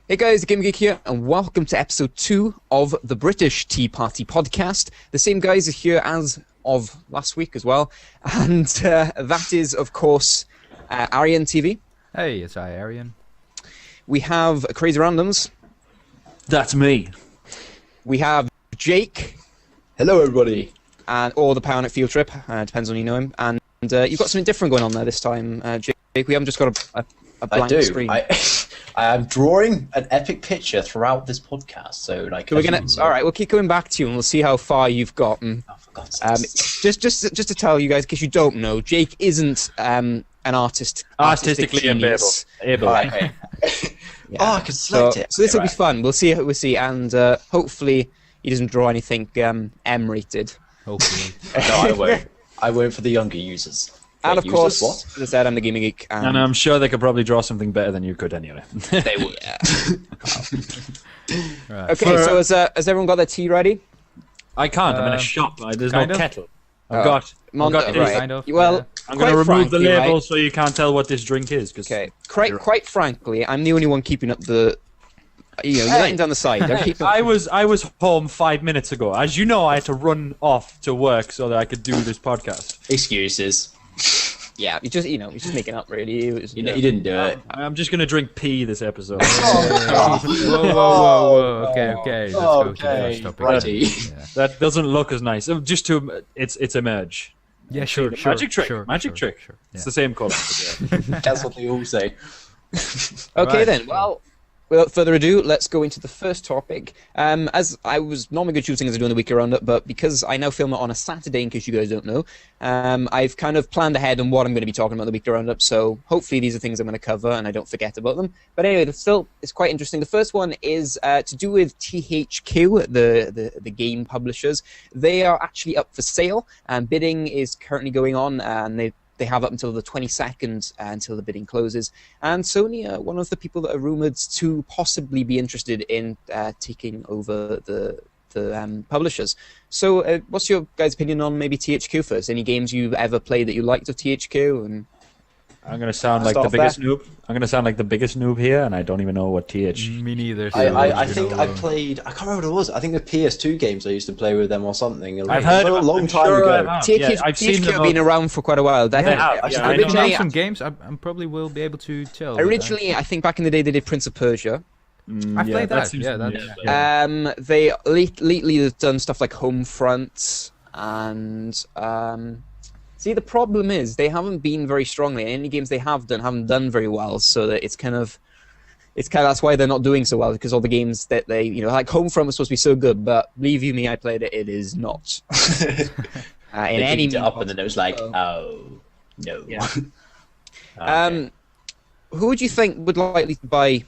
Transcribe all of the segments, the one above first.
Hey guys, Game Geek here, and welcome to episode 2 of the British Tea Party podcast. The same guys are here as of last week as well, and that is, of course, Aryan TV. Hey, it's Aryan. We have Crazy Randoms. That's me. We have Jake. Hello, everybody. Or the Pyonic Field Trip, depends on you know him. And you've got something different going on there this time, Jake. We haven't just got a blank screen. I am drawing an epic picture throughout this podcast, so like. All right, we'll keep going back to you, and we'll see how far you've gotten. Oh, for God's sake. Just to tell you guys, in case you don't know, Jake isn't an artistically able. Right. Yeah. Oh, I can select it. So this will be fun. We'll see, and hopefully he doesn't draw anything M-rated. Hopefully. No, I won't. I won't for the younger users. And of course, as I said, I'm the Gaming Geek. And I'm sure they could probably draw something better than you could anyway. They would. Right. Okay, so has everyone got their tea ready? I can't. I'm in a shop. There's no kettle. I've got right. Kind of. Well, I'm going to remove the label so you can't tell what this drink is. Okay. Quite frankly, I'm the only one keeping up the. You're letting down the side. I was home 5 minutes ago. As you know, I had to run off to work so that I could do this podcast. Excuses. Yeah, you're just making up, really. You didn't do it. I'm just going to drink pee this episode. Whoa. Okay. Let's go to the first topic. Righty. Yeah. That doesn't look as nice. It's a merge. Yeah, sure. Magic trick. Sure. It's the same color. That's what they all say. Okay, then. Well, without further ado, let's go into the first topic. As I was normally good shooting as I do on the weekly roundup, but because I now film it on a Saturday, in case you guys don't know, I've kind of planned ahead on what I'm going to be talking about in the weekly roundup. So hopefully these are things I'm going to cover and I don't forget about them. But anyway, it's quite interesting. The first one is to do with THQ, the game publishers. They are actually up for sale, and bidding is currently going on, and they have up until the 22nd until the bidding closes. And Sony are one of the people that are rumoured to possibly be interested in taking over the publishers. So what's your guys' opinion on maybe THQ first? Any games you've ever played that you liked of THQ? And I'm going to sound like the biggest noob. I'm going to sound like the biggest noob here, and I don't even know what TH. Me neither. I think I played. I can't remember what it was. I think the PS2 games I used to play with them or something. I've heard a long time ago. THQ have been around for quite a while. Originally, some games I probably will be able to tell. Originally, I think back in the day they did Prince of Persia. I played that. They lately have done stuff like Homefront and. See, the problem is they haven't been very strongly. Any games they have done haven't done very well, so that it's kind of that's why they're not doing so well, because all the games that they like Homefront was supposed to be so good, but believe you me, I played it. It is not. They picked it up and then it was like, oh no. Yeah. Who would you think would likely buy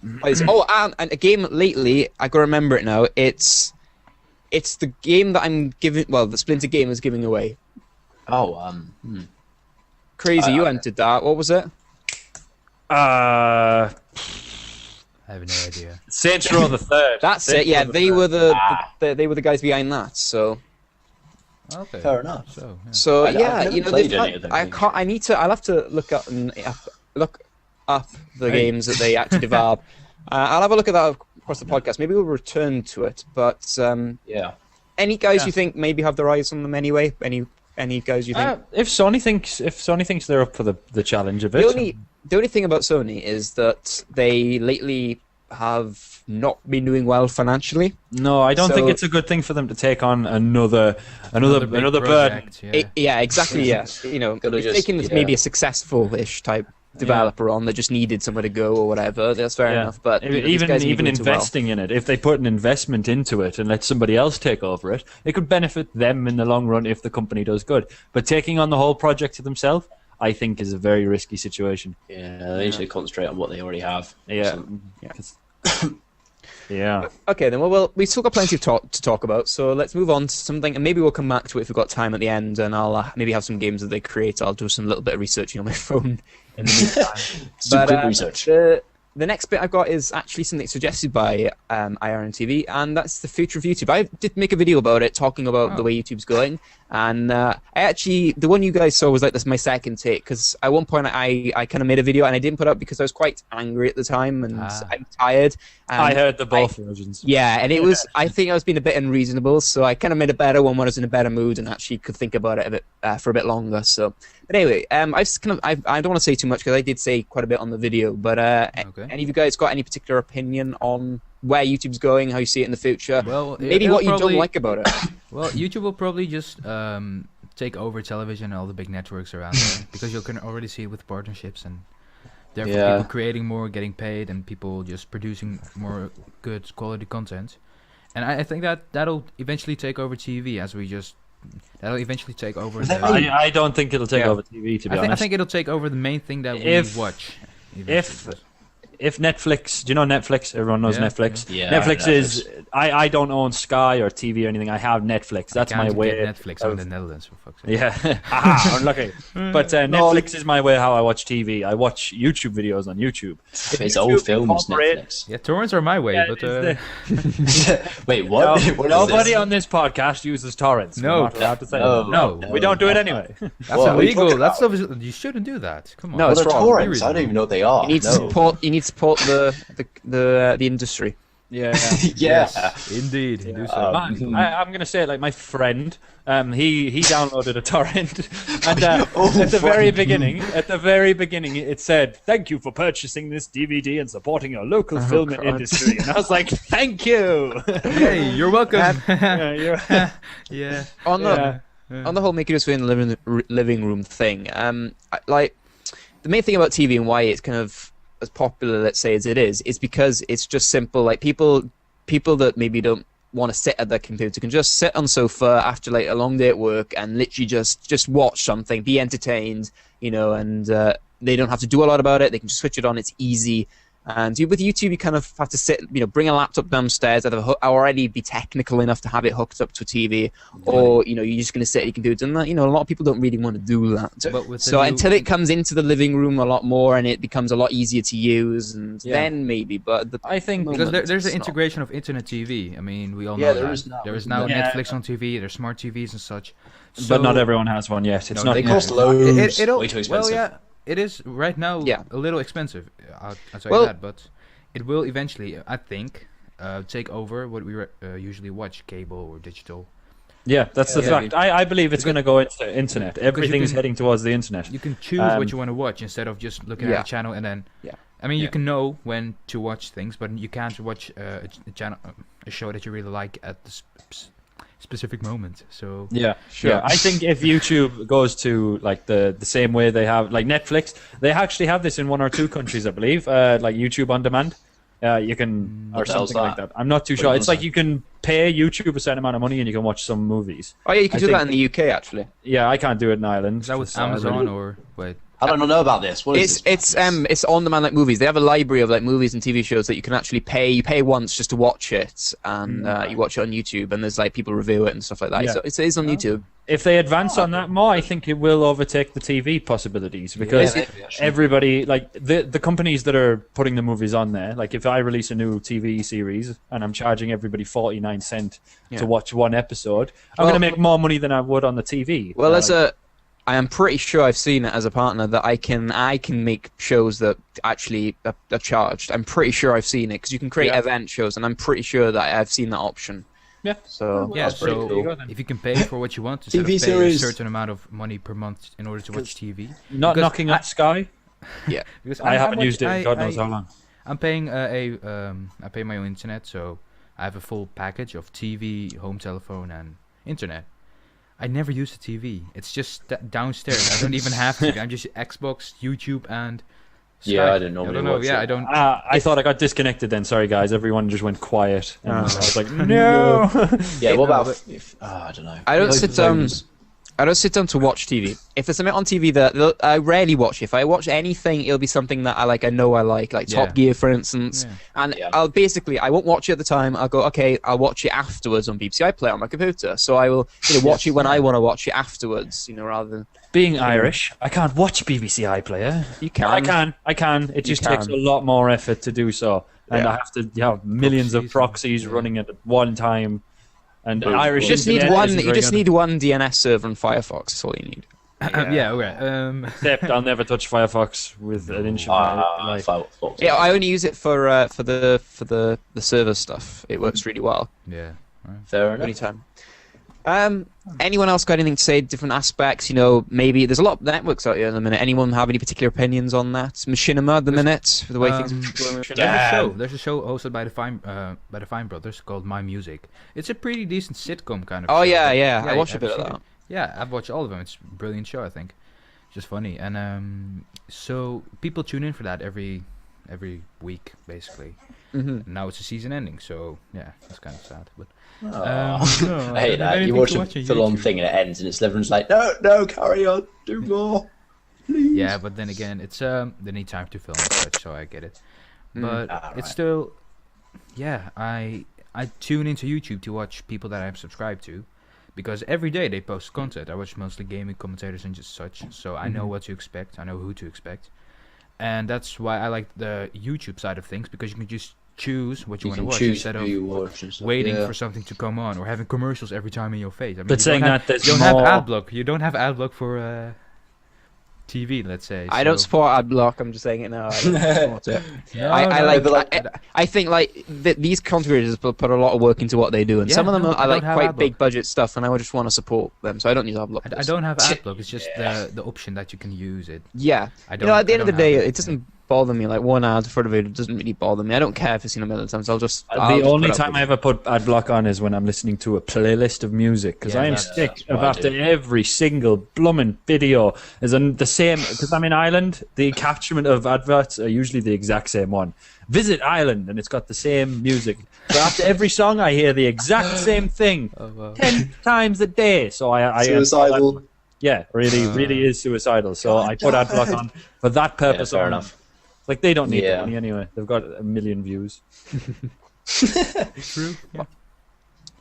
this? Oh, and a game lately, I can remember it now. It's the game that I'm giving. Well, the Splinter game is giving away. Oh, Crazy, you entered that. What was it? I have no idea. Saints Row the Third. That's it. Yeah, they were the guys behind that. So. Okay. Fair enough. So I'll have to look up the games that they actually develop. I'll have a look at that across the podcast. Maybe we'll return to it. But any guys you think maybe have their eyes on them anyway? Any guys you think? If Sony thinks they're up for the challenge of it. The only thing about Sony is that they lately have not been doing well financially. No, I don't think it's a good thing for them to take on another burden. Yeah, exactly. Yeah, taking maybe a successful-ish type developer on that just needed somewhere to go or whatever. That's fair enough. But even investing in it, if they put an investment into it and let somebody else take over it, it could benefit them in the long run if the company does good. But taking on the whole project to themselves, I think, is a very risky situation. Yeah, they usually concentrate on what they already have. Yeah. Yeah. Okay, then. Well, we've still got plenty to talk about, so let's move on to something, and maybe we'll come back to it if we've got time at the end, and I'll maybe have some games that they create. I'll do some little bit of researching on my phone in the meantime. Quick research. the next bit I've got is actually something suggested by IRNTV, and that's the future of YouTube. I did make a video about it, talking about the way YouTube's going, and the one you guys saw was like this my second take, because at one point I kind of made a video and I didn't put up because I was quite angry at the time and I'm tired. I heard the both versions. Yeah, and it was. I think I was being a bit unreasonable, so I kind of made a better one when I was in a better mood and actually could think about it a bit for a bit longer. So, but anyway, I don't want to say too much because I did say quite a bit on the video. But any of you guys got any particular opinion on where YouTube's going, how you see it in the future? Well, maybe what you don't like about it. Well, YouTube will probably just take over television and all the big networks around there, because you can already see it with partnerships and. Therefore, people creating more, getting paid, and people just producing more good quality content. And I think that'll eventually take over TV, that'll eventually take over. I don't think it'll take over TV, to be honest. I think it'll take over the main thing that we watch. If Netflix, do you know Netflix? Everyone knows Netflix. Yeah, Netflix is. I don't own Sky or TV or anything. I have Netflix. That's my way. Netflix in the Netherlands, for fuck's sake. Yeah, unlucky. But Netflix is my way how I watch TV. I watch YouTube videos on YouTube. It's old films, Netflix. Yeah, torrents are my way, but wait, what? No, what nobody on this podcast uses torrents. No, we're not allowed to say no, we don't do it anyway. That's illegal. That's you shouldn't do that. Come on. No, it's wrong. Torrents. I don't even know what they are. You need to support. You need to support the industry. Yeah. Yes, indeed. Do so. I'm gonna say it like my friend. He downloaded a torrent, and at the very beginning, it said, "Thank you for purchasing this DVD and supporting your local film industry." And I was like, "Thank you." Hey, you're welcome. Yeah. On the whole making us in the living room thing, like the main thing about TV and why it's kind of as popular, let's say, as it is because it's just simple. Like people that maybe don't want to sit at their computer can just sit on sofa after like a long day at work and literally just watch something, be entertained, and they don't have to do a lot about it. They can just switch it on. It's easy. And with YouTube, you kind of have to sit, bring a laptop downstairs, either already be technical enough to have it hooked up to a TV, or you're just going to sit at your computer. And a lot of people don't really want to do that. So until it comes into the living room a lot more and it becomes a lot easier to use, and then maybe. But I think because there's an integration of internet TV. I mean, we all know that. There is now Netflix on TV. There's smart TVs and such. But not everyone has one yet. It's not. They cost loads. Way too expensive. Well, yeah. It is right now a little expensive, I'll tell you that, but it will eventually, I think, take over what we usually watch, cable or digital. Yeah, that's the fact. I believe it's going to go into internet. Everything's heading towards the internet. You can choose what you want to watch instead of just looking at a channel and then... Yeah. I mean, you can know when to watch things, but you can't watch a show that you really like at the specific moment. So yeah, I think if YouTube goes to like the same way they have like Netflix, they actually have this in 1 or 2 countries, I believe, like YouTube on demand. You can or something like that. I'm not too sure. It's like you can pay YouTube a certain amount of money and you can watch some movies. Oh yeah, you can do that in the UK actually. Yeah, I can't do it in Ireland. Is that with Amazon or wait? I don't know about this. What is this? It's on demand like movies. They have a library of like movies and TV shows that you can actually pay. You pay once just to watch it, and you watch it on YouTube. And there's like people review it and stuff like that. Yeah. So it is on YouTube. If they advance on that more, I think it will overtake the TV possibilities because everybody, like the companies that are putting the movies on there, like if I release a new TV series and I'm charging everybody 49 cents to watch one episode, I'm going to make more money than I would on the TV. Well, I am pretty sure I've seen it as a partner that I can make shows that actually are charged. I'm pretty sure I've seen it because you can create event shows, and I'm pretty sure that I've seen that option. Yeah. So cool. If you can pay for what you want, instead TV of pay series. a certain amount of money per month in order to watch TV, not knocking up Sky. Yeah, because I haven't used it in God knows how long. I'm paying I pay my own internet, so I have a full package of TV, home telephone, and internet. I never use the TV. It's just downstairs. I don't even have to. I'm just Xbox, YouTube, and Sky. Yeah, I didn't normally watch it. I don't. I thought I got disconnected then. Sorry, guys. Everyone just went quiet. And I was like, no. Yeah, what about I don't know. I don't sit down. I don't sit down to watch TV. If there's something on TV that I rarely watch. If I watch anything, it'll be something that I like. I know I like Top Gear, for instance. Yeah. And I won't watch it at the time. I'll go, okay, I'll watch it afterwards on BBC iPlayer on my computer. So I will watch it when I want to watch it afterwards. Rather than being Irish, I can't watch BBC iPlayer. You can. I can. It just takes a lot more effort to do so, and I have to have millions of proxies running at one time. And Irish, you just need one. You just need one DNS server in Firefox. That's all you need. Okay. Except I'll never touch Firefox with an inch of my life. Yeah, I only use it for the server stuff. It works really well. Yeah. Fair enough. Anytime. Anyone else got anything to say? Different aspects, maybe there's a lot of networks out here in a minute. Anyone have any particular opinions on that? Machinima at the minute, the way things are going. There's a show hosted by the Fine Brothers called My Music. It's a pretty decent sitcom kind of. Oh show. yeah. I watched a bit of that. Yeah, I've watched all of them. It's a brilliant show, I think. Just funny, and so people tune in for that every week, basically. Mm-hmm. Now it's a season ending, so yeah, that's kind of sad. But I hate that. You watch a full-on thing and it ends, and it's everyone's like, no, carry on, do more, please. Yeah, but then again, it's they need time to film and such, so I get it. But it's still, I tune into YouTube to watch people that I'm subscribed to, because every day they post content. I watch mostly gaming commentators and just such, so I know what to expect. I know who to expect. And that's why I like the YouTube side of things, because you can just choose what you want to watch instead of waiting for something to come on or having commercials every time in your face. I mean, but saying that there's you don't have ad block. You don't have ad block for TV, let's say. I don't support ad block. I'm just saying it now. I don't support it. I think these contributors put a lot of work into what they do, and some of them are like quite big budget stuff, and I just want to support them, so I don't use ad block. I don't have ad block. It's just the option that you can use it. Yeah. At the end of the day, it doesn't bother me. Like one ad for the video doesn't really bother me. I don't care if it's seen a million times. I'll just. The only time I ever put ad block on is when I'm listening to a playlist of music, because I am sick of after every single blooming video is the same. Because I'm in Ireland, the catchment of adverts are usually the exact same one. Visit Ireland, and it's got the same music. So after every song, I hear the exact same thing 10 times a day. So I suicidal. Really is suicidal. So I put ad block on for that purpose. Fair enough. Like, they don't need the money anyway. They've got 1 million views. True. Yeah.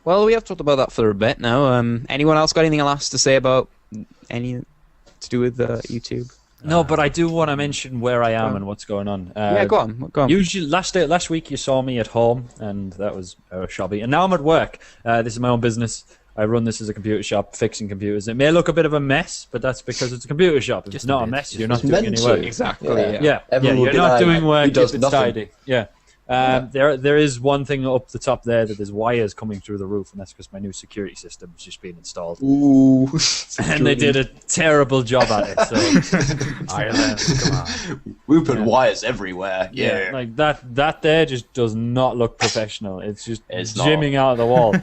Well, we have talked about that for a bit now. Anyone else got anything else to say about any to do with YouTube? No, but I do want to mention where I am and what's going on. Go on. Usually, last week you saw me at home, and that was shabby. And now I'm at work. This is my own business. I run this as a computer shop, fixing computers. It may look a bit of a mess, but that's because it's a computer shop. If it's not a mess, you're not doing any work. Exactly. Yeah. You're not doing work if it's tidy. Yeah. There is one thing up the top there that there's wires coming through the roof, and that's because my new security system has just been installed. Ooh. And they did a terrible job at it. So Ireland, come on. We put wires everywhere. Yeah. Like that there just does not look professional. It's just jimming out of the wall.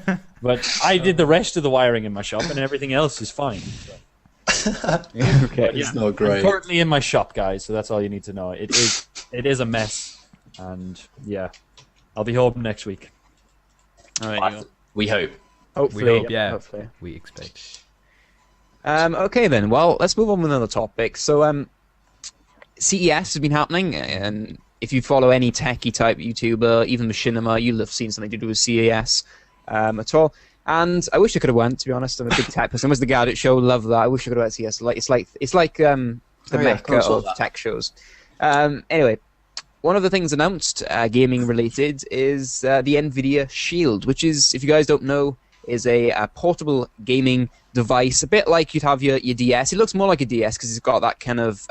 But I did the rest of the wiring in my shop, and everything else is fine. So. Okay. It's not great. I'm currently in my shop, guys, so that's all you need to know. It is a mess, and I'll be home next week. All right. We hope. Hopefully. We hope, Hopefully. We expect. Okay then. Well, let's move on with another topic. So, CES has been happening, and if you follow any techie type YouTuber, even Machinima, you'll have seen something to do with CES at all. And I wish I could have went. To be honest, I'm a big tech person. It was the Gadget Show. Love that. I wish I could have went to CES. It's like the mecca of tech shows. Anyway. One of the things announced, gaming related, is the NVIDIA Shield, which is, if you guys don't know, is a portable gaming device, a bit like you'd have your DS. It looks more like a DS because it's got that kind of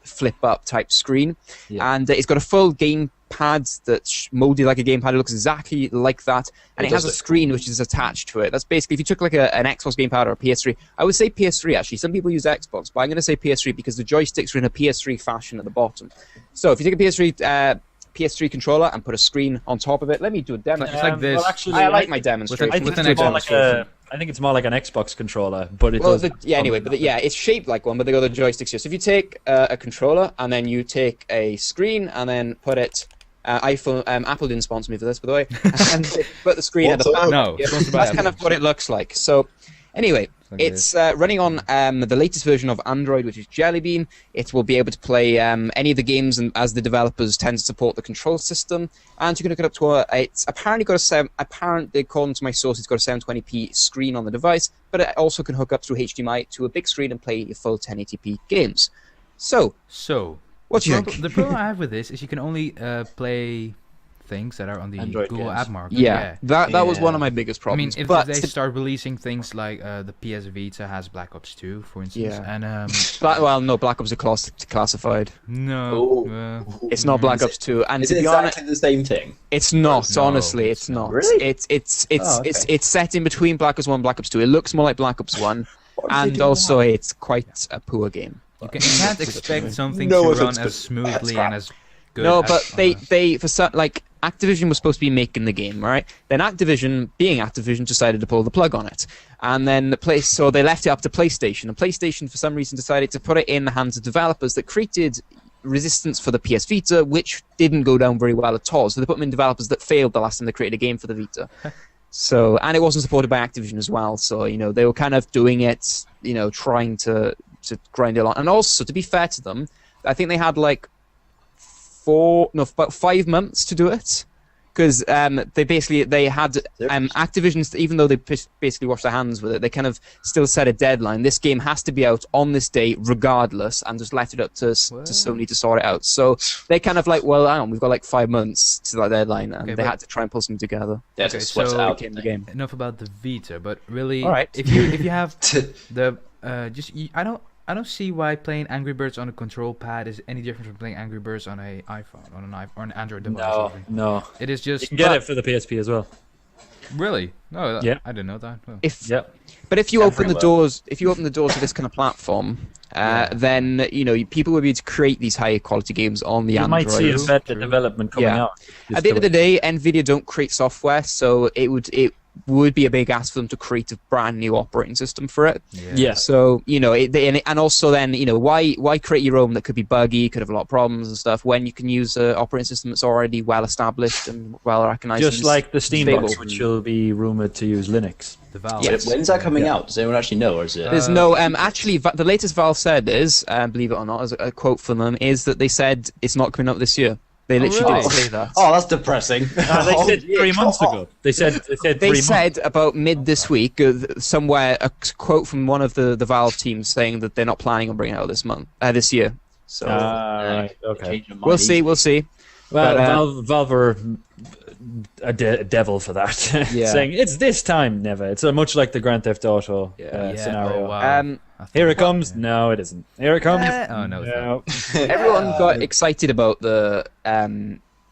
flip-up type screen. Yeah. And it's got a full game pad that's molded like a gamepad. It looks exactly like that. And it has a screen which is attached to it. That's basically, if you took like an Xbox gamepad or a PS3, I would say PS3 actually. Some people use Xbox, but I'm going to say PS3 because the joysticks are in a PS3 fashion at the bottom. So if you take a PS3 controller and put a screen on top of it, let me do a demo. It's like this. Well, actually, I like my demonstration. I think it's more like an Xbox controller, but it's shaped like one, but they got the joysticks here. So if you take a controller and then you take a screen and then put it. Apple didn't sponsor me for this, by the way. And put the screen at the back. No, that's kind of what it looks like. So, anyway, It's running on the latest version of Android, which is Jelly Bean. It will be able to play any of the games, and as the developers tend to support the control system. And you can hook it up to it's apparently got apparently, according to my source, it's got a 720p screen on the device, but it also can hook up through HDMI to a big screen and play your full 1080p games. So what do you think? The problem I have with this is you can only play things that are on the Android Google games. App Market. Yeah, that was one of my biggest I mean, problems. if but they start releasing things like the PS Vita has Black Ops 2, for instance, and no, Black Ops are classified. No, It's not Black Ops 2, and Is to it be exactly honest, the same thing? it's not. No, Honestly, it's it's not. Really? It's set in between Black Ops 1 and Black Ops 2. It looks more like Black Ops 1, and also it's quite a poor game. you can't expect something to run as smoothly and as good. No, as, but they for some, like Activision was supposed to be making the game, right? Then Activision, being Activision, decided to pull the plug on it, and then so they left it up to PlayStation, and PlayStation for some reason decided to put it in the hands of developers that created Resistance for the PS Vita, which didn't go down very well at all. So they put them in developers that failed the last time they created a game for the Vita. So, and it wasn't supported by Activision as well. So, they were kind of doing it, trying to grind it along. And also, to be fair to them, I think they had like about 5 months to do it. Because they had Activision, even though they basically washed their hands with it, they kind of still set a deadline. This game has to be out on this date regardless, and just let it up to Sony to sort it out. So they kind of like, well, hang on, we've got like 5 months to that deadline, and they had to try and pull something together. Yeah, Okay, to sweat so it out. The game. enough about the Vita, but really, All right. if you have the I don't see why playing Angry Birds on a control pad is any different from playing Angry Birds on an iPhone, or an Android device. No. It is just. You can get it for the PSP as well. Really? No, Yeah. I didn't know that. Oh. But if you open the Everywhere. doors, to this kind of platform, then people will be able to create these higher quality games on the You Android. might see embedded development coming out. At the end of the day, Nvidia don't create software, so it would be a big ask for them to create a brand new operating system for it. Yeah. So and also then why create your own that could be buggy, could have a lot of problems and stuff, when you can use an operating system that's already well established and well recognized. Just like the Steam stable. box, which will be rumored to use Linux. The Valve. Yes. When's that coming out? Does anyone actually know, or is it? There's no actually the latest Valve said is, believe it or not, as a quote from them, is that they said it's not coming out this year. They literally really? did say that. Oh, that's depressing. They said 3 months ago. They said 3 They months. said about mid this week, somewhere, a quote from one of the Valve teams saying that they're not planning on bringing it out this year. So Right. Okay. we'll see. Well, But, Valve are a devil for that. Saying it's this time, never. It's much like the Grand Theft Auto scenario. Oh, wow. Here it comes. No, it isn't. Here it comes. Oh no. It's not. Everyone got excited about the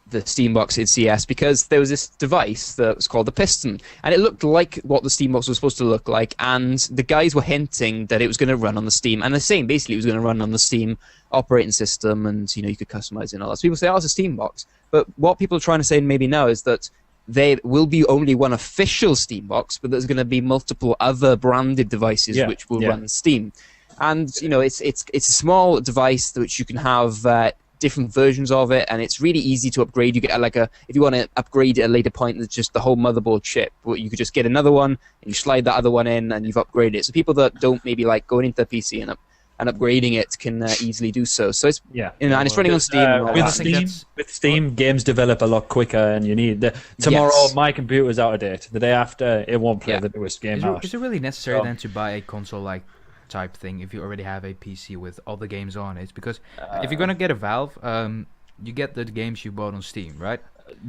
Steambox in CS because there was this device that was called the Piston, and it looked like what the Steambox was supposed to look like, and the guys were hinting that it was going to run on the Steam, and they're saying basically it was going to run on the Steam operating system, and you could customize it and all that. So people say, oh, it's a Steambox, but what people are trying to say maybe now is that there will be only one official Steambox, but there's going to be multiple other branded devices which will run Steam. And it's a small device which you can have different versions of it, and it's really easy to upgrade. You get if you want to upgrade at a later point, it's just the whole motherboard chip. You could just get another one and you slide that other one in, and you've upgraded it. So people that don't maybe like going into their PC and upgrading it can easily do so. So it's and it's running on Steam. And all that. With Steam, games develop a lot quicker, and you need tomorrow. My computer's out of date. The day after, it won't play the newest game out. Is it really necessary then to buy a console like type thing if you already have a PC with all the games on it? Because if you're gonna get a Valve, you get the games you bought on Steam, right?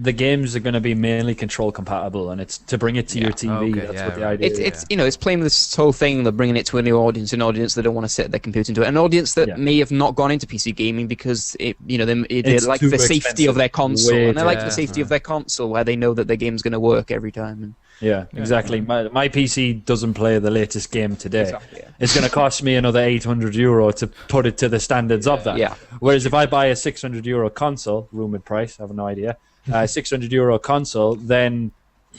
The games are going to be mainly control compatible, and it's to bring it to your TV. That's what the idea is. It's playing with this whole thing. They're bringing it to a new audience, an audience that don't want to set their computer into it, an audience that may have not gone into PC gaming because they like the safety of their console, and they like the safety of their console where they know that their game's going to work every time. Yeah, exactly. My PC doesn't play the latest game today. It's going to cost me another €800 to put it to the standards of that. Yeah. Whereas if I buy a €600 console, rumored price, I have no idea, €600 console, then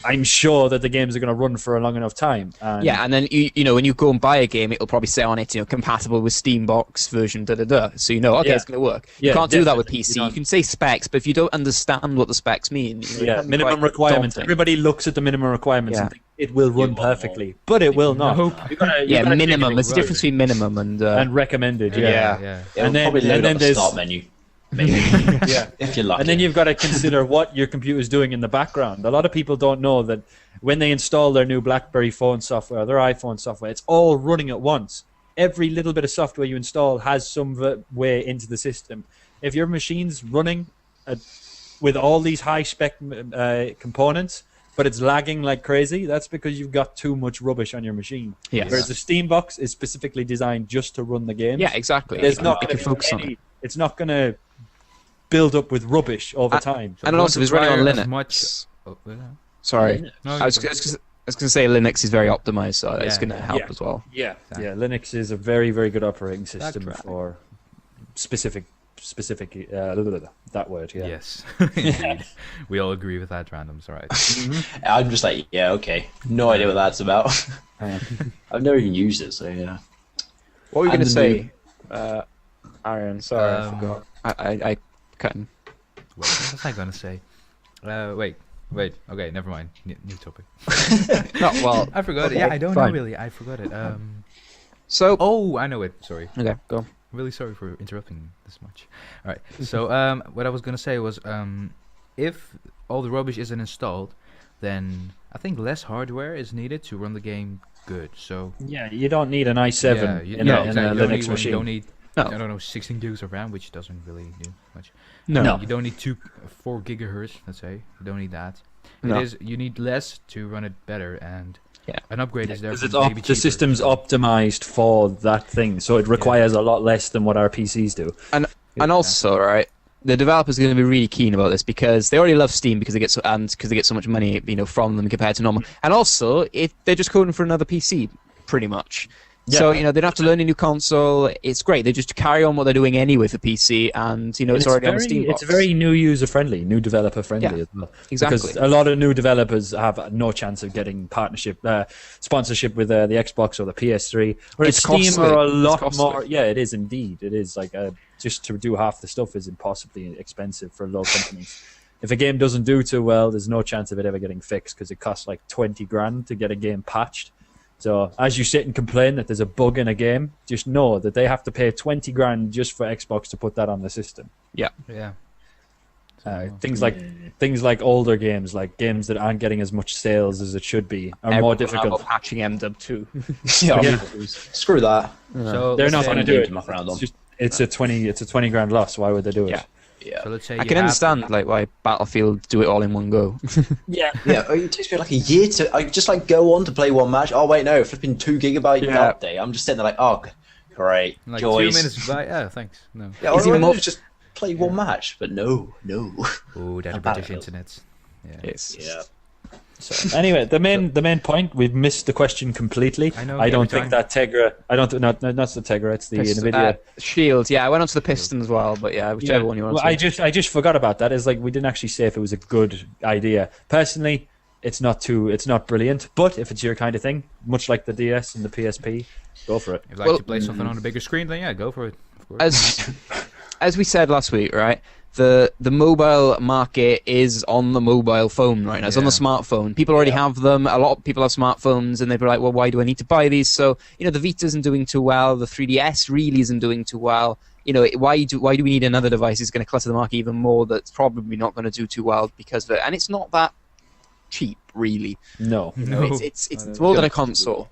I'm sure that the games are going to run for a long enough time. And then when you go and buy a game, it'll probably say on it, compatible with Steambox version, So it's going to work. You can't do that with PC. You can say specs, but if you don't understand what the specs mean, minimum requirements. Everybody looks at the minimum requirements and thinks it will run perfectly, but it will not. Nope. Minimum. There's a difference between minimum and recommended. Yeah. And then there's start menu. Maybe. If you're lucky. And then you've got to consider what your computer is doing in the background. A lot of people don't know that when they install their new BlackBerry phone software, their iPhone software, it's all running at once. Every little bit of software you install has some way into the system. If your machine's running with all these high-spec components, but it's lagging like crazy, that's because you've got too much rubbish on your machine. Yes. Whereas the Steam box is specifically designed just to run the games. Yeah, exactly. It's not going to build up with rubbish over time. And also, if it's running on Linux. Sorry. No, I was going to say Linux is very optimized, so it's going to help as well. Yeah, Linux is a very, very good operating system for specific that word. Yeah. Yes. Indeed. We all agree with that, Random's right. I'm just like, okay. No idea what that's about. I've never even used it, so yeah. What were you going to say, Aaron? Sorry, I forgot. I couldn't. What was I going to say? Wait. Okay, never mind. New topic. Well, I forgot it. Yeah, I don't know really. I forgot it. Oh, I know it. Sorry. Okay, go on. Really sorry for interrupting this much. All right. So what I was gonna say was, if all the rubbish isn't installed, then I think less hardware is needed to run the game good. So you don't need an i7 in a Linux machine. You don't need I don't know 16 gigs of RAM, which doesn't really do much. No. You don't need 4 gigahertz. Let's say you don't need that. No. You need less to run it better, and an upgrade is there. Because the system's optimized for that thing, so it requires a lot less than what our PCs do. And also, right, the developers are going to be really keen about this because they already love Steam because they get so much money, from them compared to normal. And also, they're just coding for another PC, pretty much. Yeah. So, they don't have to learn a new console. It's great. They just carry on what they're doing anyway for PC, and, it's already on the Steam box. It's very new user-friendly, new developer-friendly as well. Exactly. Because a lot of new developers have no chance of getting sponsorship with the Xbox or the PS3. Whereas Steam are a lot more... Yeah, it is indeed. It is. Just to do half the stuff is impossibly expensive for low companies. If a game doesn't do too well, there's no chance of it ever getting fixed because it costs like 20 grand to get a game patched. So as you sit and complain that there's a bug in a game, just know that they have to pay 20 grand just for Xbox to put that on the system. Yeah. Things like older games, like games that aren't getting as much sales as it should be, are more difficult. Patching MW2. Screw that. So they're not going to do it. It's a 20 grand loss. Why would they do it? Yeah. So let's say I can understand why Battlefield do it all in one go. Yeah. It takes me like a year to. I just go on to play one match. Oh wait, no, flipping 2 gigabyte update. I'm just sitting there like, oh, great, like joys. 2 minutes. Yeah, thanks. No. Yeah, or just play one match, but no. Oh, that British internet. Yeah. Yes. Yeah. So anyway, the main point, we've missed the question completely. I don't think that Tegra. I don't. Not the Tegra. It's the Nvidia Shield. Yeah, I went on to the Piston as well, but whichever one you want. Well, I just forgot about that. It's like we didn't actually say if it was a good idea. Personally, it's not brilliant. But if it's your kind of thing, much like the DS and the PSP, go for it. If you like to play something on a bigger screen, then go for it. Of course. As we said last week, right? The mobile market is on the mobile phone right now. It's on the smartphone. People already have them. A lot of people have smartphones, and they're like, well, why do I need to buy these? So, the Vita isn't doing too well. The 3DS really isn't doing too well. Why do we need another device? It's going to clutter the market even more. That's probably not going to do too well because of it. And it's not that cheap, really. No. It's more than a console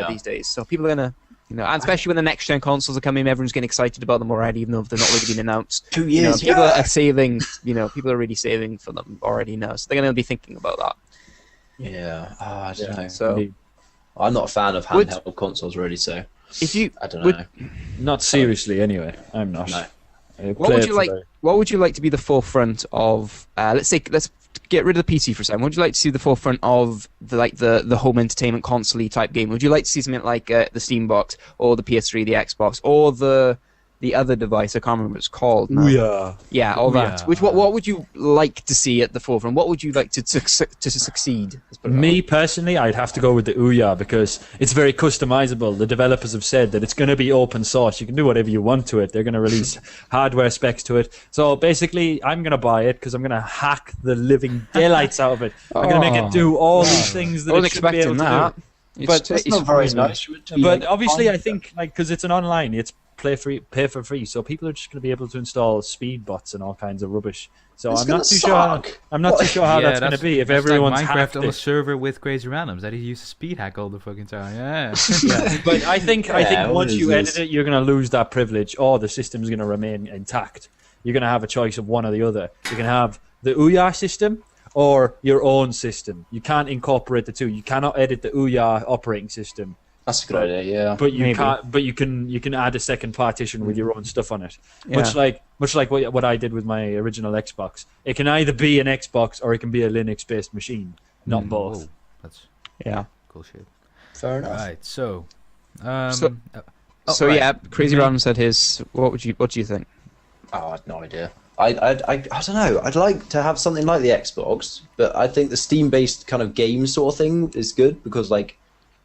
these days. So people are going to... and especially when the next gen consoles are coming, everyone's getting excited about them already, even though they're not really been announced. 2 years. People are saving. People are really saving for them already now, so they're going to be thinking about that. Yeah. I don't know. So I'm not a fan of handheld consoles, really. So I don't know. Not seriously, anyway. I'm not. No. What would you like to be the forefront of? Let's get rid of the PC for a second. Would you like to see the forefront of the home entertainment console type game? Would you like to see something like the Steam box or the PS3, the Xbox, or the the other device. I can't remember what it's called now. Yeah, all that. Which what would you like to see at the forefront? What would you like to succeed? Me personally, I'd have to go with the Ouya because it's very customizable. The developers have said that it's going to be open source. You can do whatever you want to it. They're going to release hardware specs to it. So basically, I'm going to buy it because I'm going to hack the living daylights out of it. I'm going to make it do all these things that it should be able to do. But it's not very nice. But obviously, I think because it's an online, it's pay for free, so people are just going to be able to install speed bots and all kinds of rubbish. So I'm not too sure. I'm not too sure how that's going to be if everyone's like hacked Minecraft on a server with crazy randoms that he used to speed hack all the fucking time. Yeah. But I think once you edit it, you're going to lose that privilege, or the system's going to remain intact. You're going to have a choice of one or the other. You can have the Ouya system or your own system. You can't incorporate the two. You cannot edit the Ouya operating system. That's a good idea, yeah. But you can't. But you can add a second partition with your own stuff on it. Yeah. Much like what I did with my original Xbox. It can either be an Xbox or it can be a Linux-based machine. Not both. That's cool shit. Fair enough. Right. So. Yeah, Crazy Random said his. What do you think? Oh, I had no idea. I don't know. I'd like to have something like the Xbox, but I think the Steam-based kind of game sort of thing is good because like.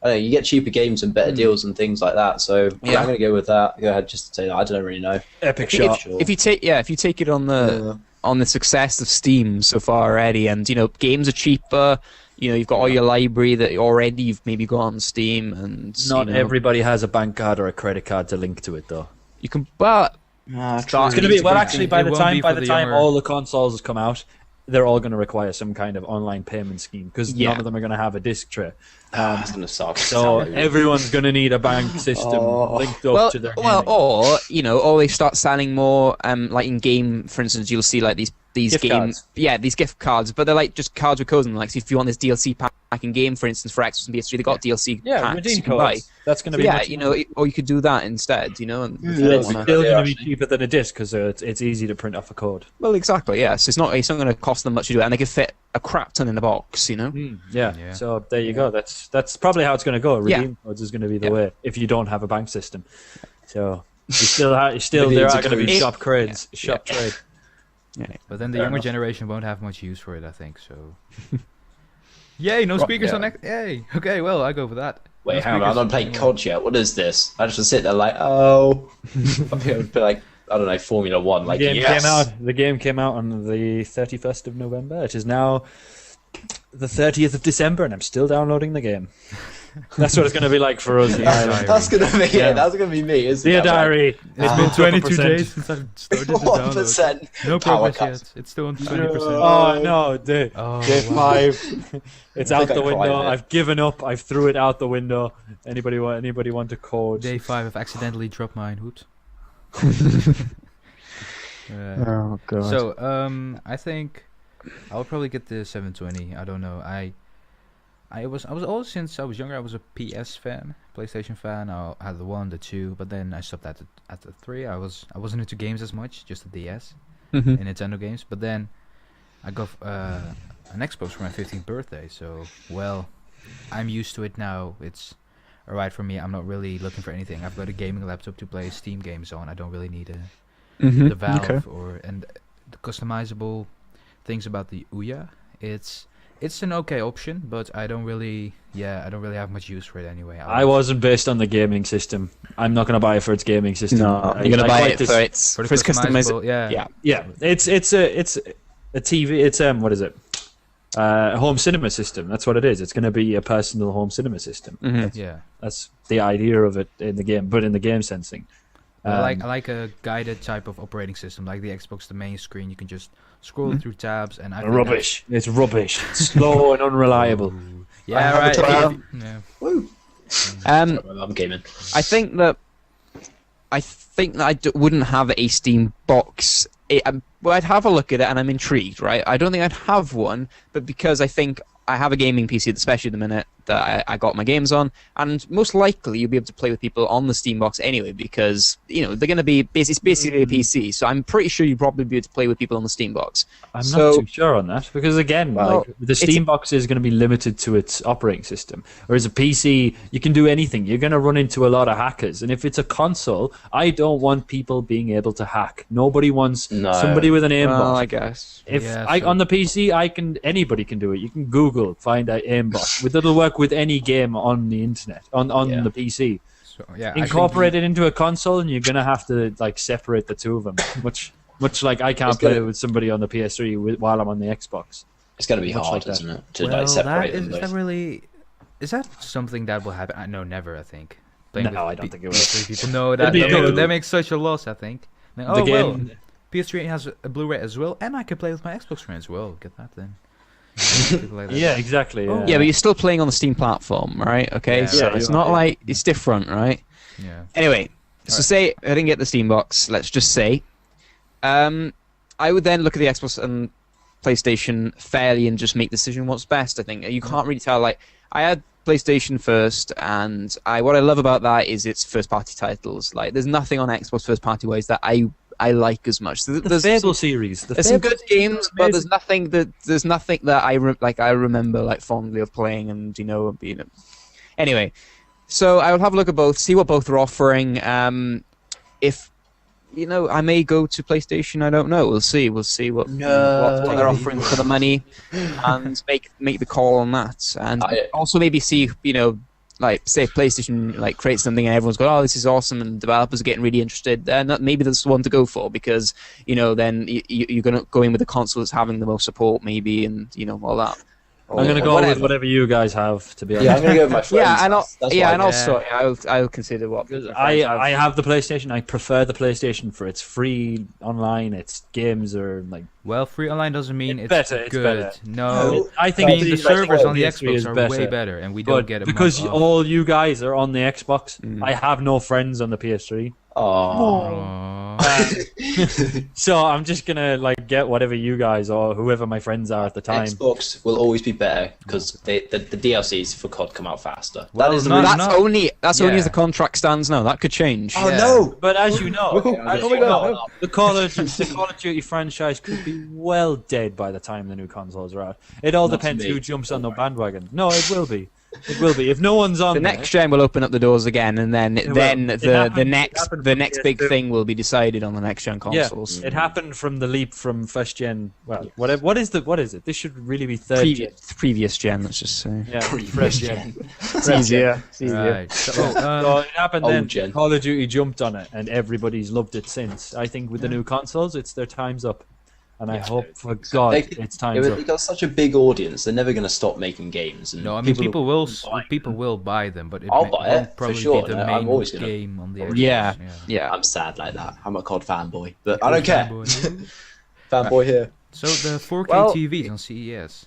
I don't know, you get cheaper games and better deals and things like that. So I'm going to go with that. Go ahead, just to say that. I don't really know. Epic shot. If you take it on the success of Steam so far already, and games are cheaper. You've got all your library that already you've maybe got on Steam, and not everybody has a bank card or a credit card to link to it though. You can, but it's going to be actually by the time all the consoles come out, they're all going to require some kind of online payment scheme because none of them are going to have a disc tray. It's going to suck. So everyone's going to need a bank system linked up to their gaming. Or they start selling more, like in game, for instance, you'll see like these gift cards. These gift cards, but they're like just cards with codes. And like, so if you want this DLC pack in game, for instance, for Xbox and PS3, they got DLC packs redeem you can buy. That's going to be or you could do that instead, And it's still going to be cheaper than a disc because it's easy to print off a code. Well, exactly, yes. It's not going to cost them much to do it, and they can fit a crap ton in a box, Yeah. So there you go. That's probably how it's going to go. Redeem codes is going to be the way if you don't have a bank system. So there are going to be shop trade. Yeah. But then the younger generation won't have much use for it, I think. So. Yay! No speakers on X. Yay! Okay, well I go for that. Wait, hang on! I'm not playing COD yet. What is this? I just sit there like, oh, I'll be like, I don't know, Formula One. Like, the game came out on the 31st of November. It is now the 30th of December, and I'm still downloading the game. That's what it's going to be like for us. That's going to be That's going to be me. Dear diary, it's been 22 days since I've started to download. 1%. No progress yet. It's still on 20%. Oh no, day 5. It's out the window. I've given up. I've threw it out the window. Anybody want to code? Day 5. I've accidentally dropped mine. Oops. Oh god. So I think I'll probably get the 720. I don't know. I was always, since I was younger, I was a PS fan, PlayStation fan. I had the 1, the 2, but then I stopped at the 3. I wasn't into games as much, just the DS and Nintendo games. But then I got an Xbox for my 15th birthday. So I'm used to it now. It's alright for me. I'm not really looking for anything. I've got a gaming laptop to play Steam games on. I don't really need the Valve and the customizable things about the Ouya. It's an okay option, but I don't really have much use for it anyway. I wasn't based on the gaming system. I'm not going to buy it for its gaming system. No, you're going to buy it for its customizable. Yeah. It's a TV. It's what is it? A home cinema system. That's what it is. It's going to be a personal home cinema system. That's the idea of it in the game, but in the game sensing. I like a guided type of operating system, like the Xbox, the main screen. You can just scroll through tabs, and rubbish. It's rubbish. It's slow and unreliable. Yeah, right. Woo. I'm gaming. I think that I wouldn't have a Steam box. I'd have a look at it, and I'm intrigued. Right? I don't think I'd have one, but because I think I have a gaming PC, especially at the minute, that I got my games on, and most likely you'll be able to play with people on the Steam box anyway, because they're going to be it's basically a PC, so I'm pretty sure you'll probably be able to play with people on the Steam box. I'm not too sure on that, because again, the Steam box is going to be limited to its operating system, whereas a PC, you can do anything. You're going to run into a lot of hackers, and if it's a console, I don't want people being able to hack. Nobody wants somebody with an aimbot. Well, I guess. On the PC, anybody can do it. You can Google, find an aimbot. It'll work with any game on the internet, on the PC. So, yeah, incorporate it into a console, and you're gonna have to separate the two of them. Much like I can't play with somebody on the PS3 while I'm on the Xbox. It's gonna be hard, isn't it, to separate them? Is that something that will happen? No, never. I think. I don't think it will. People know that. That makes such a loss. I think. PS3 has a Blu-ray as well, and I can play with my Xbox friends. Well, get that then. Yeah, exactly. Yeah. Yeah, but you're still playing on the Steam platform, right? Okay, so it's not like it's different, right? Yeah. Anyway, say I didn't get the Steam box. Let's just say, I would then look at the Xbox and PlayStation fairly and just make the decision what's best. I think you can't really tell. Like I had PlayStation first, and what I love about that is its first-party titles. Like there's nothing on Xbox first-party ways that I like as much. There's Fable series. There's some good games, but there's nothing that I remember fondly of playing, and Anyway, so I will have a look at both, see what both are offering. If I may go to PlayStation. I don't know. We'll see. We'll see what they're offering for the money, and make the call on that. And also maybe see say PlayStation creates something and everyone's going, oh, this is awesome, and developers are getting really interested, then maybe that's the one to go for, because then you're going to go in with a console that's having the most support, maybe, and all that. I'm going to go with whatever you guys have, to be honest. Yeah, I'm going to go with my friends. I'll consider what. I have the PlayStation. I prefer the PlayStation for its free online. Its games are Well, free online doesn't mean it's better. good. It's better. No, I think the servers on the Xbox are way better, and we don't get it because all you guys are on the Xbox. I have no friends on the PS3. So I'm just gonna get whatever you guys or whoever my friends are at the time. Xbox will always be better because the DLCs for COD come out faster. Well, that's only as the contract stands now. That could change. Oh no! But as you know, the Call of Duty franchise could be well dead by the time the new consoles are out. It all depends who jumps on the bandwagon. No, it will be. It will be. If no one's on the next gen, will open up the doors again, and then the next big thing will be decided on the next gen consoles. Yeah, it happened from the leap from first gen. Well, whatever. What is it? This should really be third gen. Previous gen, let's just say. Yeah, fresh gen. It's easier. Right. So it happened then. Gen. Call of Duty jumped on it, and everybody's loved it since. I think with the new consoles, it's their time's up. And I hope, for God, it's time. They got such a big audience; they're never going to stop making games. And no, I mean people will buy them, but I'll buy it probably for sure. Be the main I'm always gonna... game on the Xbox. Yeah. I'm sad like that. I'm a COD fanboy, but I don't care. Fanboy here. So the 4K TVs on CES,